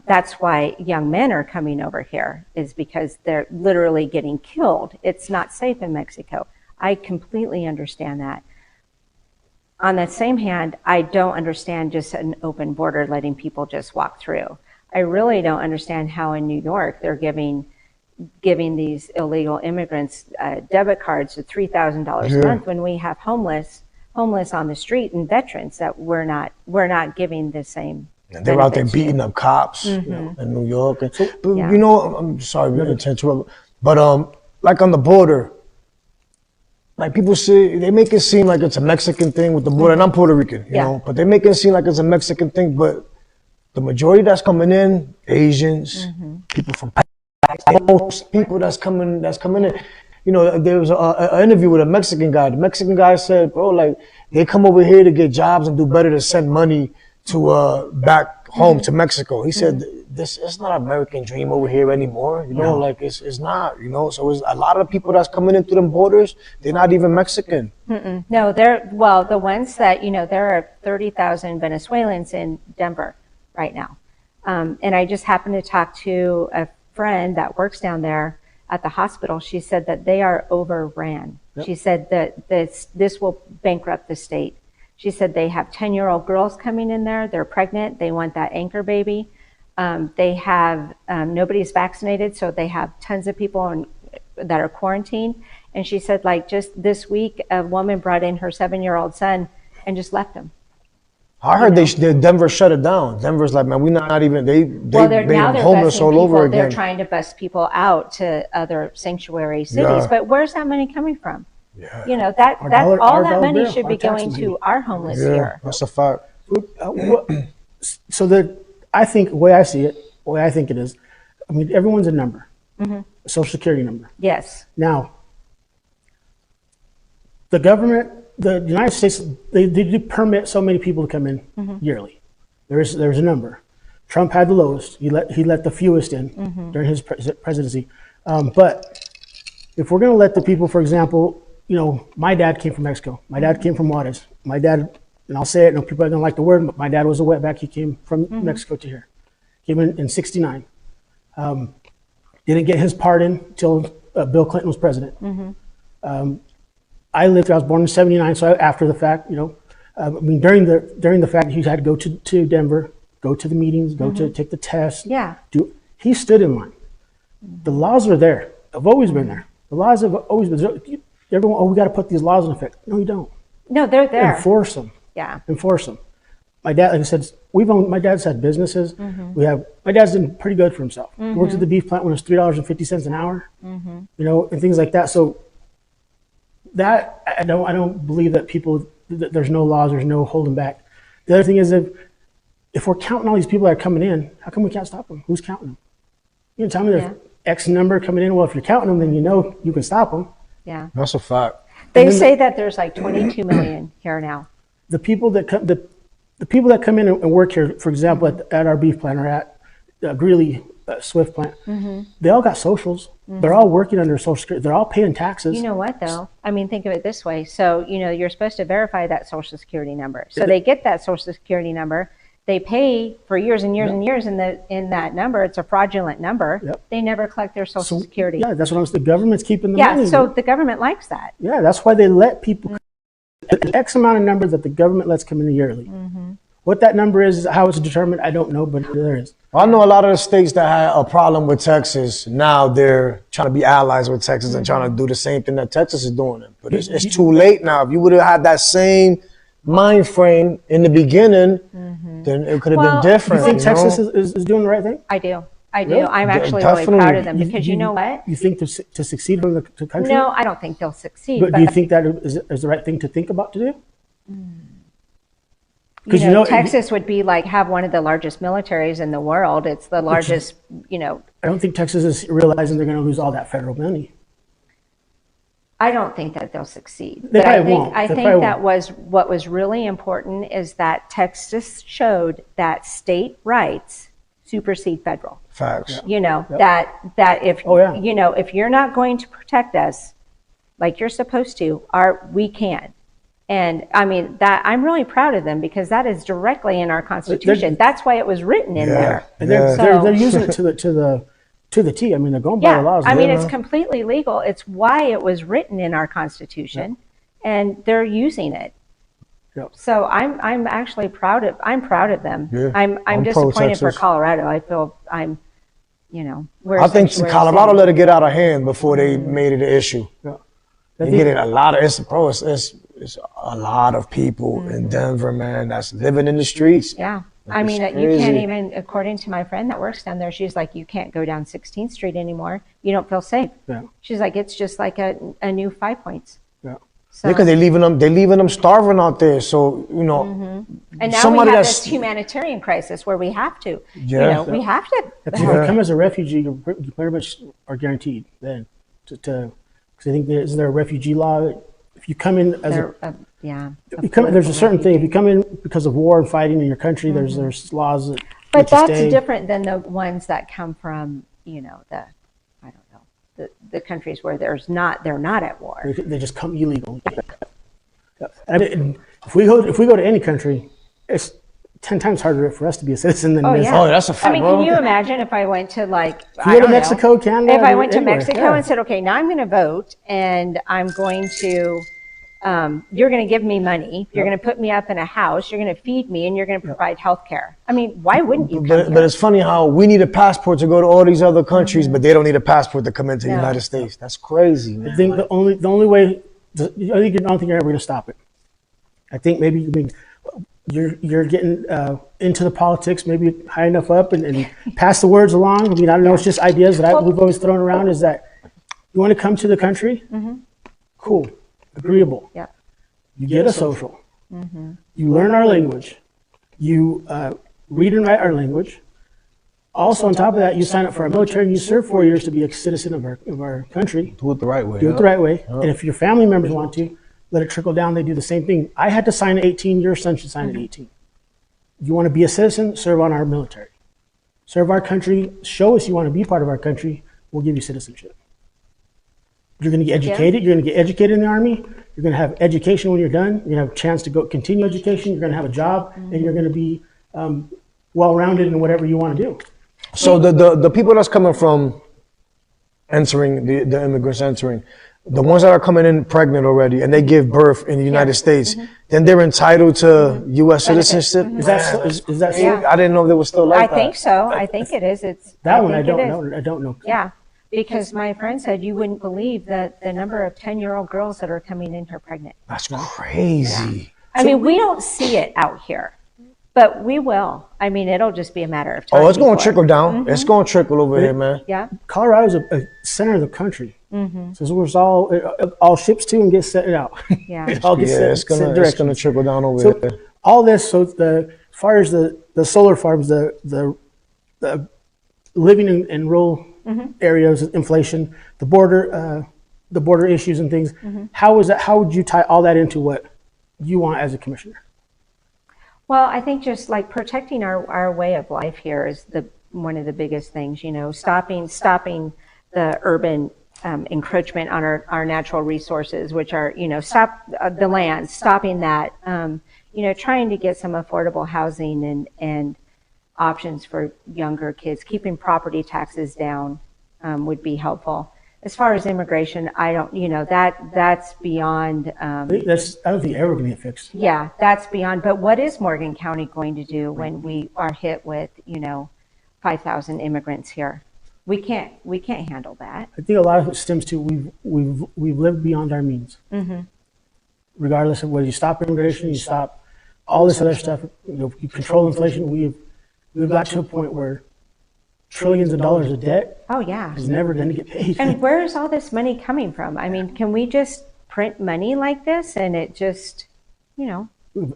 That's why young men are coming over here, is because they're literally getting killed. It's not safe in Mexico. I completely understand that. On the same hand, I don't understand just an open border letting people just walk through. I really don't understand how in New York they're giving these illegal immigrants debit cards of $3,000 a month when we have homeless on the street and veterans that we're not giving the same. And they're out there beating up cops in New York. I'm sorry, we didn't interrupt. But like on the border, like people say, they make it seem like it's a Mexican thing with the border, and I'm Puerto Rican, you know, but they make it seem like it's a Mexican thing. But the majority that's coming in, Asians, people from Pakistan, most people that's coming in. There was an interview with a Mexican guy. The Mexican guy said, bro, like they come over here to get jobs and do better to send money to back home to Mexico. He said, this is not an American dream over here anymore. Like it's not, so it's a lot of people that's coming in through them borders, they're not even Mexican. No, the ones that, there are 30,000 Venezuelans in Denver right now. And I just happened to talk to a friend that works down there at the hospital. She said that they are overran. Yep. She said that this will bankrupt the state. She said they have 10-year-old girls coming in there. They're pregnant. They want that anchor baby. They have nobody's vaccinated, so they have tons of people that are quarantined. And she said, like, just this week, a woman brought in her 7-year-old son and just left him. I heard Denver shut it down. Denver's like, man, we're not even, they made them homeless all over again. They're trying to bus people out to other sanctuary cities. But where's that money coming from? Yeah. All that money should be going to our homeless here. That's a fact. So I think the way I see it, the way I think it is, I mean, everyone's a number, a social security number. Yes. Now, the government, the United States, they do permit so many people to come in yearly. There's a number. Trump had the lowest. He let the fewest in during his presidency. But if we're going to let the people, for example, my dad came from Mexico. My dad came from Juarez. My dad, and I'll say it, people are going to like the word, but my dad was a wetback. He came from Mexico to here. Came in 69. Didn't get his pardon until Bill Clinton was president. I lived here. I was born in 79, so after the fact, I mean, during the fact he had to go to Denver, go to the meetings, go to take the test. Yeah. He stood in line. The laws are there. They've always been there. The laws have always been there. Everyone, we got to put these laws in effect. No, you don't. No, they're there. Enforce them. Yeah. Enforce them. My dad, like I said, my dad's had businesses. My dad's done pretty good for himself. He worked at the beef plant when it was $3.50 an hour, you know, and things like that. So that, I don't believe that that there's no laws, there's no holding back. The other thing is if we're counting all these people that are coming in, how come we can't stop them? Who's counting them? You can tell me there's X number coming in. Well, if you're counting them, then you know you can stop them. Yeah. That's a fact. They say that there's like 22 million here now. The people that come, the people that come in and work here, for example, at our beef plant or at Greeley Swift plant, they all got socials. They're all working under Social Security. They're all paying taxes. You know what, though? I mean, think of it this way. So, you know, you're supposed to verify that Social Security number. So they get that Social Security number. They pay for years and years and years in that number. It's a fraudulent number. They never collect their Social Security. Yeah, that's what I'm saying. The government's keeping the money. Yeah, so the government likes that. Yeah, that's why they let people, the X amount of number that the government lets come in yearly. What that number is, how it's determined, I don't know, but there is. I know a lot of the states that had a problem with Texas, now they're trying to be allies with Texas and trying to do the same thing that Texas is doing. But it's too late now. If you would have had that same mind frame in the beginning, then it could have been different. You think Texas is doing the right thing? I do. Really? I'm actually really proud of them because you know what? You think to succeed from the country? No, I don't think they'll succeed. But do you think that is the right thing to think about to do? Because you know, Texas would be like have one of the largest militaries in the world. It's the largest, you know. I don't think Texas is realizing they're going to lose all that federal money. I don't think that they'll succeed. They probably won't. I think that was what was really important is that Texas showed that state rights supersede federal. Facts. You know, that if you know, if you're not going to protect us like you're supposed to, we can. And I mean that I'm really proud of them because that is directly in our Constitution. That's why it was written in there. And they're using it to the T. I mean, they're going by the laws. I mean, it's completely legal. It's why it was written in our Constitution, and they're using it. So I'm actually proud of them. I'm disappointed for Colorado. I feel you know. I think Colorado let it get out of hand before they made it an issue. They get it a lot of it's a lot of people in Denver, man, that's living in the streets. Yeah. I mean, you can't even, according to my friend that works down there, she's like, you can't go down 16th Street anymore. You don't feel safe. She's like, it's just like a new 5 Points. So, because they're leaving them starving out there. So, you know, and now we have this humanitarian crisis where we have to, you know, we have to. If you come as a refugee, you pretty much are guaranteed then because I think is there a refugee law? If you come in as there's a certain thing. If you come in because of war and fighting in your country, there's laws that. But that's different than the ones that come from, you know, the countries where they're not at war. They just come illegal. And if we go to any country, it's 10 times harder for us to be a citizen than it is. Oh, that's a fact. I mean, can you imagine if I went to like Mexico, Canada? If I went to Mexico and said, okay, now I'm going to vote and I'm going to, you're going to give me money, you're going to put me up in a house, you're going to feed me, and you're going to provide health care. I mean, why wouldn't you? But it's funny how we need a passport to go to all these other countries, but they don't need a passport to come into the United States. That's crazy, man. I think the only way, I don't think you're ever going to stop it. I think maybe you're getting into the politics, maybe high enough up and pass the words along. I mean, I don't know. It's just ideas that we've always thrown around. Is that you want to come to the country? Cool, agreeable. You get a social. You learn our language. You read and write our language. Also, on top of that, you sign up for our military and you serve 4 years to be a citizen of our country. Do it the right way. Do it the right way. And if your family members want to, let it trickle down. They do the same thing. I had to sign at 18. Your son should sign at 18. You want to be a citizen? Serve on our military. Serve our country. Show us you want to be part of our country. We'll give you citizenship. You're going to get educated. You're going to get educated in the Army. You're going to have education when you're done. You're going to have a chance to go continue education. You're going to have a job, and you're going to be well-rounded in whatever you want to do. So the people that's coming from entering, the immigrants entering, the ones that are coming in pregnant already and they give birth in the United States, then they're entitled to U.S. citizenship. Is that so? I didn't know there was still like I that. think so. I think it is. That one I don't know. I don't know. Yeah, because my friend said you wouldn't believe that the number of 10-year-old girls that are coming in here pregnant. That's crazy. I mean, we don't see it out here, but we will. I mean, it'll just be a matter of time. Oh, it's going to trickle down. It's going to trickle over here, man. Yeah. Colorado's a center of the country. So it's where all ships to and get sent out. Yeah. It all gets It's gonna trickle down over here. All this, so as far as the solar farms, the living in rural areas, inflation, the border issues and things. How would you tie all that into what you want as a commissioner? Well, I think just like protecting our way of life here is one of the biggest things, stopping the urban encroachment on our natural resources, which are, stop the land, stopping that, trying to get some affordable housing and options for younger kids, keeping property taxes down would be helpful. As far as immigration, I don't, that's beyond. I don't think ever going to get fixed. Yeah, that's beyond. But what is Morgan County going to do when we are hit with, 5,000 immigrants here? We can't handle that. I think a lot of it stems to we've lived beyond our means. Regardless of whether you stop immigration, you stop all this other stuff, you control inflation. We've got to a point where trillions of dollars of debt is never going to get paid. And where is all this money coming from? I mean, can we just print money like this and it just,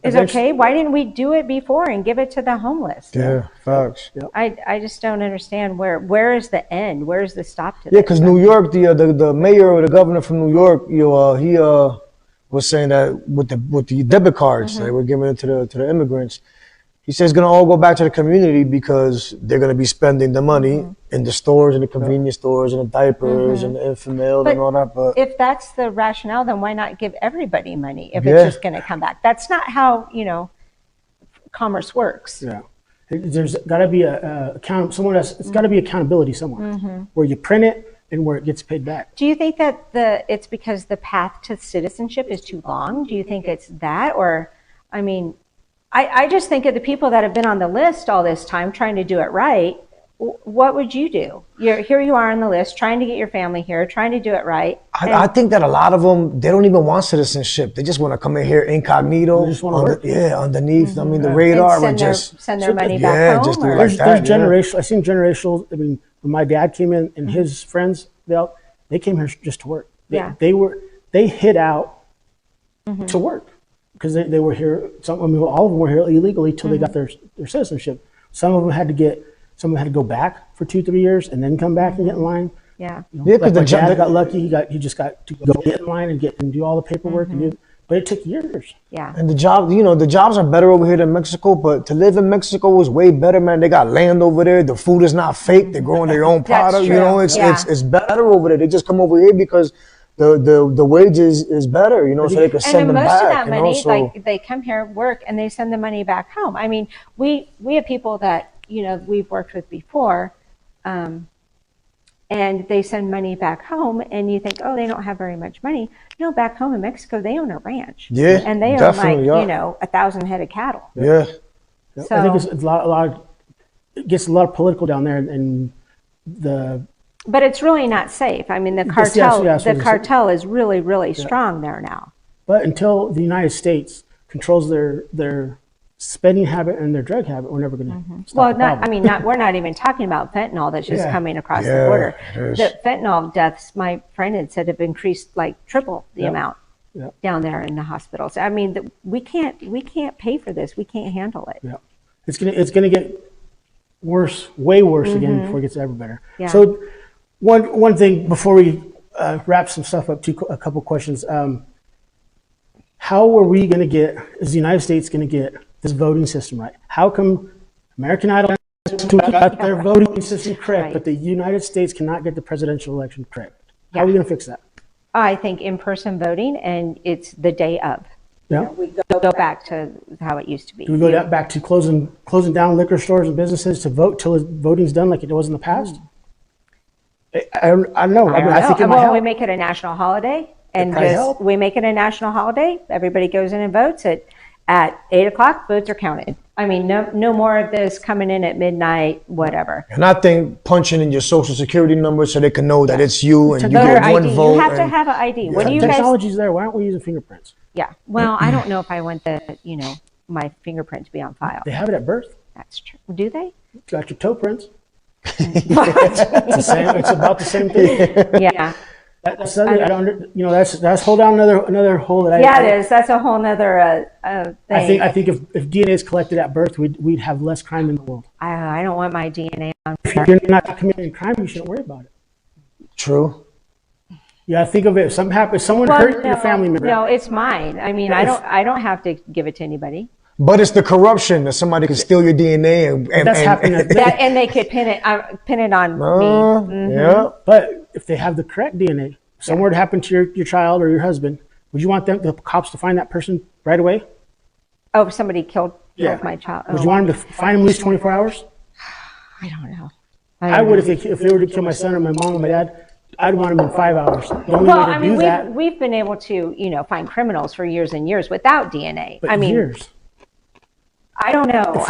is okay? Why didn't we do it before and give it to the homeless? Yeah, facts. I just don't understand where is the end? Where is the stop to this? Yeah, because New York, the mayor or the governor from New York, he was saying that with the debit cards they were giving it to the immigrants. He says it's going to all go back to the community because they're going to be spending the money in the stores and the convenience stores and the diapers and the infant milk and all that. But if that's the rationale, then why not give everybody money if it's just going to come back? That's not how, commerce works. Yeah. There's got to be it's got to be accountability somewhere where you print it and where it gets paid back. Do you think that it's because the path to citizenship is too long? Do you think it's that? Or, I mean, I just think of the people that have been on the list all this time trying to do it right. What would you do? Here you are on the list, trying to get your family here, trying to do it right. I think that a lot of them, they don't even want citizenship. They just want to come in here incognito. They just want to work. Underneath. I mean, the radar and and send their money back home. Just do There's like that. generational. I've seen generational. I mean, when my dad came in and his friends, they came here just to work. They hid out to work because they were here. All of them were here illegally till they got their citizenship. Some of them had to go back for 2-3 years and then come back and get in line. Yeah. Like my dad got lucky. He just got to go get in line and do all the paperwork but it took years. Yeah. And the jobs are better over here than Mexico, but to live in Mexico is way better, man. They got land over there. The food is not fake. They're growing their own product. True. It's better over there. They just come over here because the wages is better, so they can send them back. And most of that money, like they come here, work, and they send the money back home. I mean, we have people that we've worked with before, and they send money back home, and you think, oh, they don't have very much money. Back home in Mexico, they own a ranch. Yeah, and they own 1,000 head of cattle. Yeah. So, I think it's a lot. It gets a lot of political down there, and But it's really not safe. I mean, the cartel is really, really strong there now. But until the United States controls their spending habit and their drug habit, we're never going to stop the problem. We're not even talking about fentanyl that's just coming across the border. The fentanyl deaths, my friend had said, have increased like triple the amount down there in the hospitals. I mean, we can't pay for this. We can't handle it. Yeah, it's gonna get worse, way worse again before it gets ever better. Yeah. So one thing before we wrap some stuff up, a couple questions. How are we going to get? Is the United States going to get this voting system right? How come American Idol got their voting system correct, but the United States cannot get the presidential election correct? How are we going to fix that? I think in-person voting, and it's the day of. Yeah. We go back to how it used to be. Do we go back to closing down liquor stores and businesses to vote till voting's done like it was in the past? I don't know. I think it might Well, help. we make it a national holiday, and probably just help. we make it a national holiday. Everybody goes in and votes at 8 o'clock. Votes are counted. I mean, no more of this coming in at midnight, whatever. And I think punching in your social security number so they can know that it's you and you Voter get one ID. vote. You have to and- have an ID. What do you guys? Technology's there. Why aren't we using fingerprints? Yeah. Well, I don't know if I want my fingerprint to be on file. They have it at birth. That's true. Do they? Got your toe prints. It's about the same thing. Yeah. That's I don't. That's hold down another hole that Yeah, it is. That's a whole nother thing. I think if DNA is collected at birth, we'd have less crime in the world. I don't want my DNA on. If you're not committing crime, you shouldn't worry about it. True. Yeah, think of it. If something happens, someone hurt your family member. No, it's mine. I mean, I don't have to give it to anybody. But it's the corruption that somebody can steal your DNA and That's happening. And they could pin it on me. Yeah. But if they have the correct DNA, if something were to happen to your child or your husband, would you want the cops to find that person right away? Oh, if somebody killed my child. Would you want them to find him at least 24 hours? I don't know. I would if they were to kill my son or my mom or my dad. I'd want them in 5 hours. The only Well, way to I mean, do that. we've been able to, find criminals for years and years without DNA. But I mean, years. I don't know. If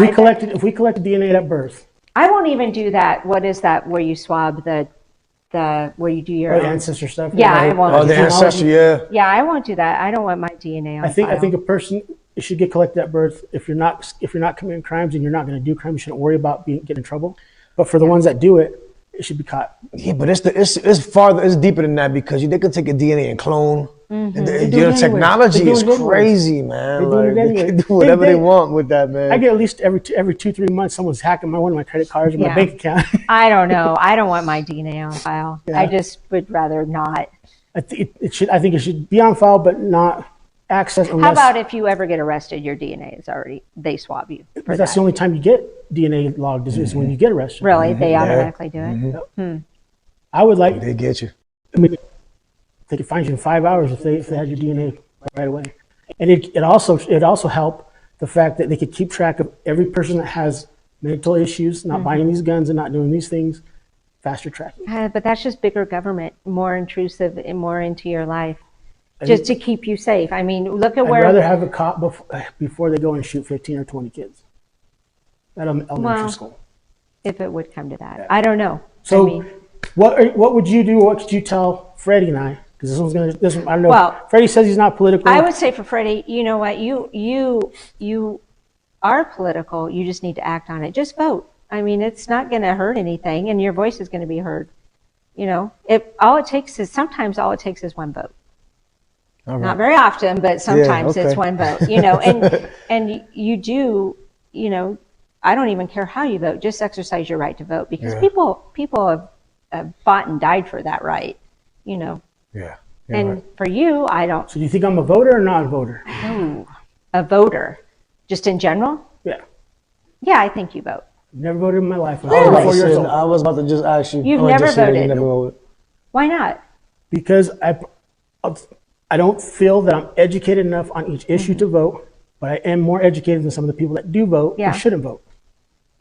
we collected DNA at birth, I won't even do that. What is that? Where you swab the where you do your ancestor stuff. Yeah, I won't. Oh, the ancestor, yeah. Yeah, I won't do that. I don't want my DNA on I think file. a person should get collected at birth. If you're not committing crimes and you're not going to do crimes, you shouldn't worry about getting in trouble. But for the ones that do it, it should be caught. Yeah, but it's deeper than that because they could take a DNA and clone. And technology is crazy, man. They can do whatever they want with that, man. I get at least every 2-3 months someone's hacking one of my credit cards or my bank account. I don't know. I don't want my DNA on file. Yeah. I just would rather not. I think it should be on file, but not access unless. How about if you ever get arrested, your DNA is they swab you. Because that's the only time you get DNA logged is when you get arrested. Really? They automatically do it? I would like. They get you. I mean, they could find you in 5 hours if they had your DNA right away. And it also helped the fact that they could keep track of every person that has mental issues, not buying these guns and not doing these things, faster tracking. But that's just bigger government, more intrusive and more into your life, just to keep you safe. I mean, look at where. I'd rather have a cop before they go and shoot 15 or 20 kids at elementary school. If it would come to that. I don't know. So, I mean, what would you do? What could you tell Freddie and I? Because this one, I don't know. Well, Freddie says he's not political. I would say for Freddie, you know what? You are political. You just need to act on it. Just vote. I mean, it's not going to hurt anything, and your voice is going to be heard. Sometimes all it takes is one vote. All right. Not very often, but sometimes okay. it's one vote. And you do. I don't even care how you vote. Just exercise your right to vote because people have fought and died for that right. Yeah. And for you, I don't. So do you think I'm a voter or not a voter? Ooh, a voter, just in general? Yeah. Yeah, I think you vote. Never voted in my life. Really? 4 years old. I was about to just ask you. You've I was never just saying voted? You never voted. Why not? Because I don't feel that I'm educated enough on each issue to vote, but I am more educated than some of the people that do vote Yeah. who shouldn't vote.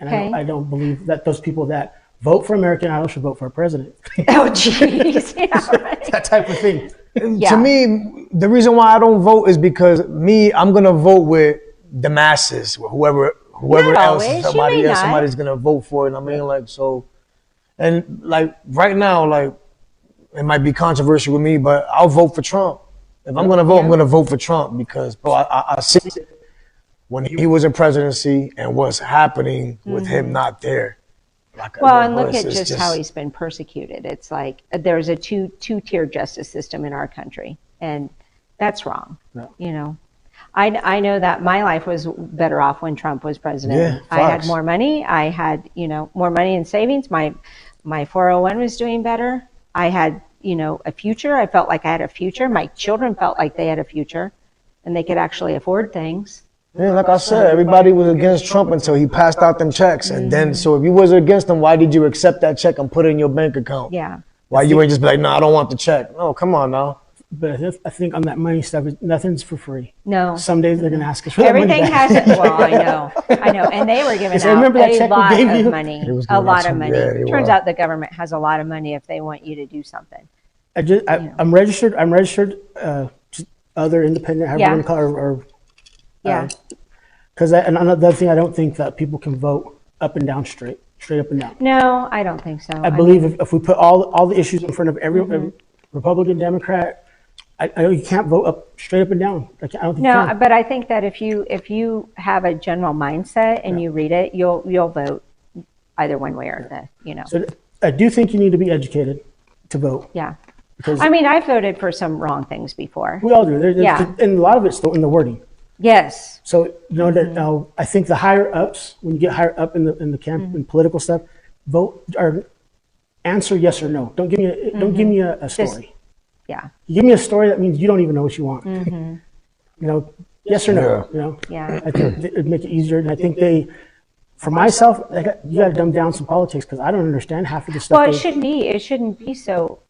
And Okay. I don't believe that those people that vote for American Idol should vote for a president. Oh, jeez. Yeah, right. That type of thing. Yeah. To me, the reason why I don't vote is because I'm gonna vote with the masses, whoever Not else, always. somebody You may else, not. somebody's gonna vote for it. I mean, and right now, it might be controversial with me, but I'll vote for Trump. If I'm gonna vote, I'm gonna vote for Trump because, bro, I see when he was in presidency and what's happening with him not there. Well, and look at just how he's been persecuted. It's like there's a two-tier justice system in our country, and that's wrong. Yeah. I know that my life was better off when Trump was president. Yeah, I had facts. more money. I had more money in savings. My 401 was doing better. I had a future. I felt like I had a future. My children felt like they had a future, and they could actually afford things. Yeah, like I said, everybody was against Trump until he passed out them checks. And then, so if you was against him, why did you accept that check and put it in your bank account? Yeah. Why you ain't just be like, no, I don't want the check. No, come on now. But I think on that money stuff, nothing's for free. No. Some days they're going to ask us for that Everything money back. has it. Well, I know. And they were giving Yes, I out remember that a check we lot gave of you. money. It was A good. lot of money. Yeah, they Turns were. out the government has a lot of money if they want you to do something. I'm registered. I'm registered. Just other independent, however you want to call it, or Yeah. because and another thing, I don't think that people can vote up and down straight up and down. No, I don't think so. I believe if we put all the issues in front of every Republican, Democrat, I know you can't vote straight up and down. I don't think you No, can. but I think that if you have a general mindset and you read it, you'll vote either one way or the. So I do think you need to be educated to vote. Yeah. Because I mean, I voted for some wrong things before. we all do. Yeah. And a lot of it's still in the wording. Yes. So that I think the higher ups, when you get higher up in the camp in political stuff, vote or answer yes or no. Don't give me a story. Yeah. You give me a story, that means you don't even know what you want. Yes or no. Yeah. I think it'd make it easier. And I think for myself, you got to dumb down some politics because I don't understand half of the stuff. Well, it shouldn't be so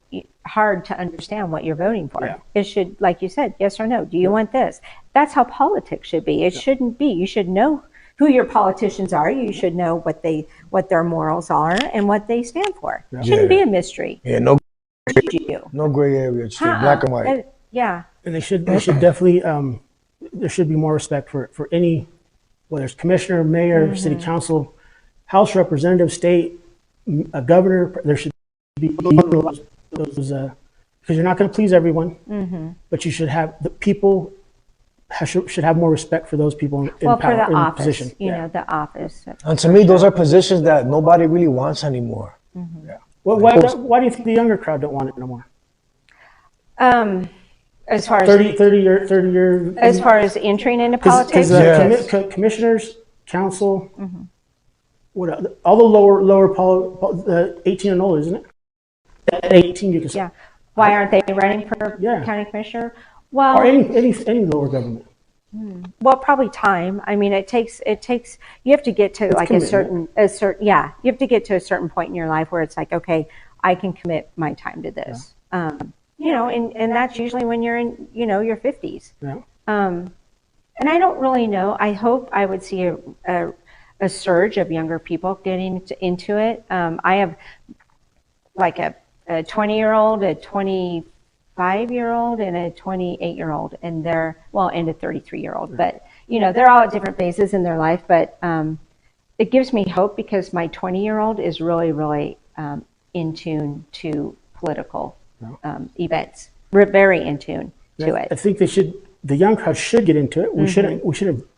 hard to understand what you're voting for. Yeah. It should, like you said, yes or no. Do you want this? That's how politics should be. It shouldn't be. You should know who your politicians are. You should know what their morals are and what they stand for. It shouldn't be a mystery. Yeah, no You. gray area, just black and white. Yeah. And they should definitely, there should be more respect for any, whether it's commissioner, mayor, city council, house representative, state, a governor. There should be those because you're not going to please everyone, but you should have the people should have more respect for those people in Well, power, for the in office, position. the office. And to me, those are positions that nobody really wants anymore. Yeah. Well, why do you think the younger crowd don't want it no more? As far as 30 year. as far as entering into politics, Because commissioners, council, all the lower 18 and older, isn't it? At 18, you can say. yeah. Why aren't they running for Yeah. county commissioner? Or Well, any lower government. probably time. I mean, it takes. You have to get to like commitment. you have to get to a certain point in your life where it's like, okay, I can commit my time to this. And that's usually when you're in, your 50s. Yeah. And I don't really know. I hope I would see a surge of younger people getting into it. I have like a 20-year-old, a 25-year-old, and a 28-year-old, and and a 33-year-old. But they're all at different phases in their life. But it gives me hope because my 20-year-old is really, really in tune to political events. We're very in tune to it. I think the young crowd should get into it. We shouldn't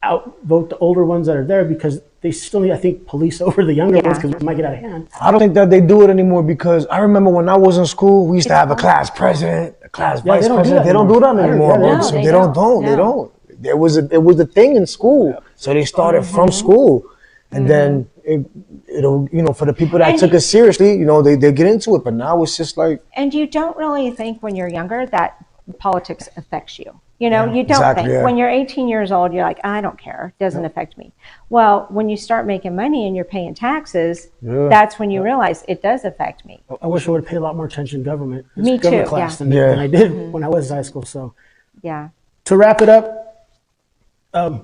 outvote the older ones that are there because they still need, I think, police over the younger ones because it might get out of hand. I don't think that they do it anymore because I remember when I was in school, we used to have a class president, a class vice president. They don't do that anymore. No, So they they don't. It was a thing in school. So they started from school. And then, for the people that took it seriously, they get into it. But now it's just like. And you don't really think when you're younger that politics affects you. You don't exactly, think. yeah. When you're 18 years old, you're like, I don't care. It doesn't affect me. Well, when you start making money and you're paying taxes, that's when you realize it does affect me. I wish I would have paid a lot more attention to government. Me government too, class yeah. than I did when I was in high school. So Yeah. to wrap it up,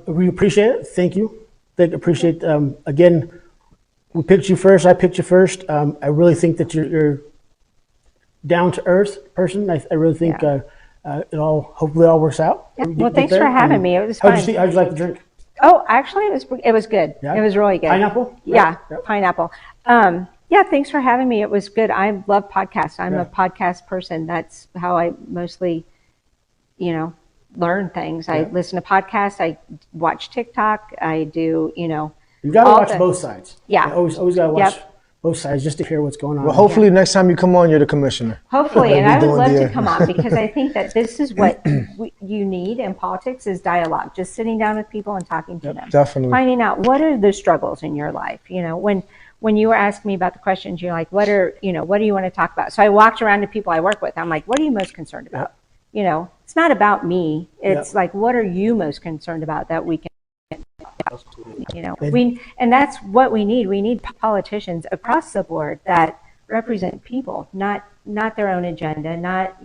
we appreciate it. Thank you. Appreciate again. We picked you first. I picked you first. I really think that you're down to earth person. I really think hopefully it all works out. Yeah. Well, thanks for having me. It was fun. How'd you like the drink? Oh, actually, it was good. Yeah? It was really good. Pineapple? Yeah, Yep. pineapple. Thanks for having me. It was good. I love podcasts. I'm a podcast person. That's how I mostly, learn things. I listen to podcasts. I watch TikTok. I do, You got to watch both sides. Yeah. You always got to watch both sides just to hear what's going on. Well, hopefully next time you come on, you're the commissioner. Hopefully, and We'll I be would doing love the- to come on because I think that this is what you need in politics is dialogue. Just sitting down with people and talking to them. Definitely. Finding out what are the struggles in your life. When you were asking me about the questions, you're like, what do you want to talk about? So I walked around to people I work with. I'm like, what are you most concerned about? It's not about me. It's like, what are you most concerned about that we can, and that's what we need. We need politicians across the board that represent people, not their own agenda, not,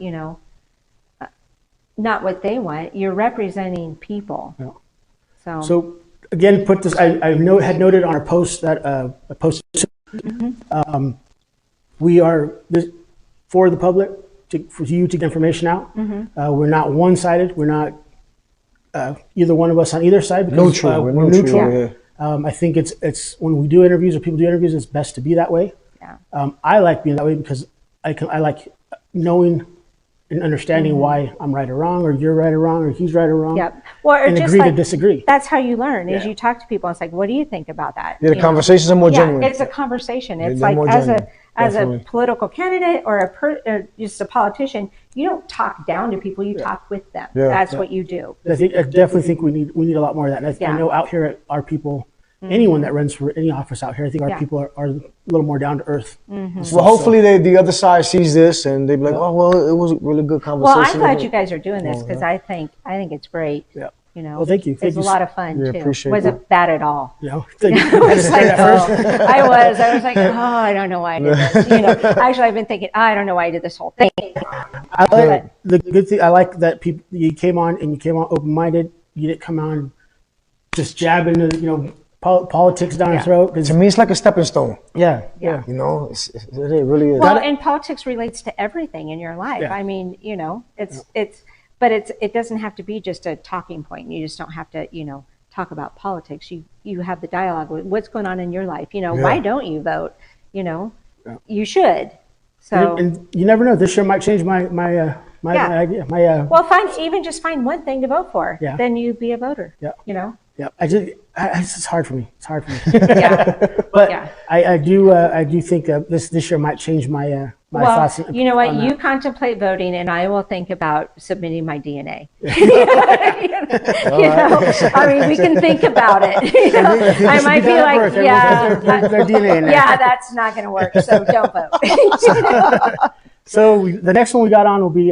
not what they want. You're representing people. Yeah. So again, put this. I had noted on our post that a post. We are this, for the public, for you to get information out. We're not one-sided. We're not either one of us on either side. Because, neutral. We're neutral. I think it's when we do interviews or people do interviews, it's best to be that way. Yeah. I like being that way because I like knowing and understanding why I'm right or wrong, or you're right or wrong, or he's right or wrong. Yep. Well, or and just agree like, to disagree. That's how you learn. Is you talk to people. And it's like, what do you think about that? Yeah, the conversations are more genuine. It's a conversation. It's They're like as genuine. a political candidate or just a politician, you don't talk down to people. You talk with them. Yeah. That's what you do. I definitely think we need a lot more of that. And I know out here our people, anyone that runs for any office out here, I think our people are a little more down to earth. Well, hopefully the other side sees this and they be like, oh, well, it was a really good conversation. Well, I'm glad you guys are doing this because I think it's great. Yeah. You know, well, thank you. It's a lot of fun too. Appreciate Wasn't bad at all. Yeah. I was like, I was like, oh, I don't know why I did this. You know, actually, I've been thinking, I don't know why I did this whole thing. I like the good thing. I like that you came on open-minded. You didn't come on just jabbing, politics down your throat. To me, it's like a stepping stone. Yeah. You know, it really is. Well, and politics relates to everything in your life. Yeah. I mean, but it doesn't have to be just a talking point. You just don't have to, talk about politics. You have the dialogue with what's going on in your life. Why don't you vote? You should. So and you never know. This year might change my idea. Well, find one thing to vote for. Yeah. Then you be a voter. Yeah. Yeah. It's hard for me. It's hard for me. Yeah. But I do think this year might change my thoughts. You know what? You contemplate voting, and I will think about submitting my DNA. I mean, we can think about it. I might be like, their DNA in there. Yeah, that's not going to work. So don't vote. So the next one we got on will be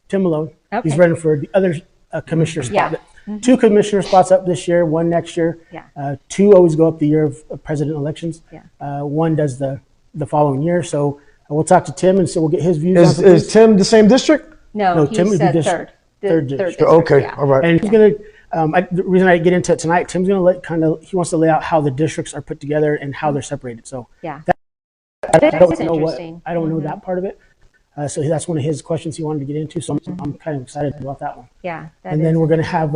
Tim Malone. Okay. He's running for the other commissioner spot. Yeah. 2 commissioner spots up this year, 1 next year. Yeah. 2 always go up the year of president elections. Yeah. 1 does the following year. So we'll talk to Tim, and so we'll get his views. Is Tim the same district? No, Tim would be third. Third district. Okay, Yeah. all right. And he's going to, the reason I get into it tonight, Tim's going to he wants to lay out how the districts are put together and how they're separated. So Yeah. I don't know interesting. I don't know that part of it. So that's one of his questions he wanted to get into. So I'm kind of excited about that one. Yeah. And then we're going to have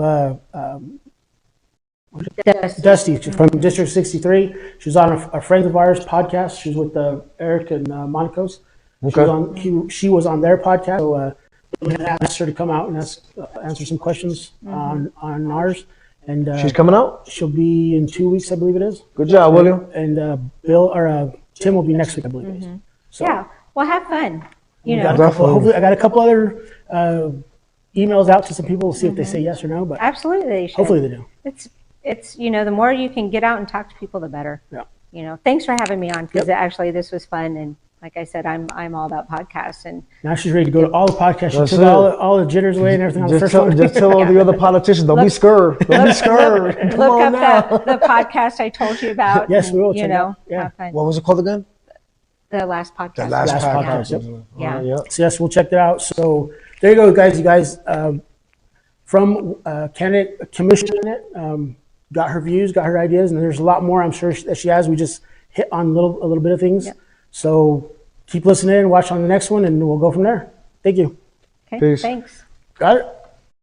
Dusty from District 63. She was on a friend of ours podcast. She was with Eric and Monaco's. Okay. She was on their podcast. So we're going to ask her to come out and answer some questions on ours. And She's coming out? She'll be in 2 weeks, I believe it is. Good job, William. And Tim will be next week, I believe it is. So Yeah. Well, have fun. hopefully, I got a couple other emails out to some people to see if they say yes or no. But Absolutely, they should. hopefully they do. It's the more you can get out and talk to people, the better. Yeah. Thanks for having me on because actually this was fun, and like I said, I'm all about podcasts, and Now she's ready to go to all the podcasts. She That's took it. all the jitters away and everything on the first one. Just tell all the other politicians, don't be scared. Don't be scared. Come look on up now. the podcast I told you about. Yes, and, we will check it out. have fun. What was it called again? The last podcast. The last Last podcast. podcast, Yeah. Yeah. So yes, we'll check that out. So there you go, guys. You guys from candidate commissioner got her views, got her ideas, and there's a lot more I'm sure that she has. We just hit on a little bit of things. Yep. So keep listening and watch on the next one, and we'll go from there. Thank you. Okay. Peace. Thanks. Got it.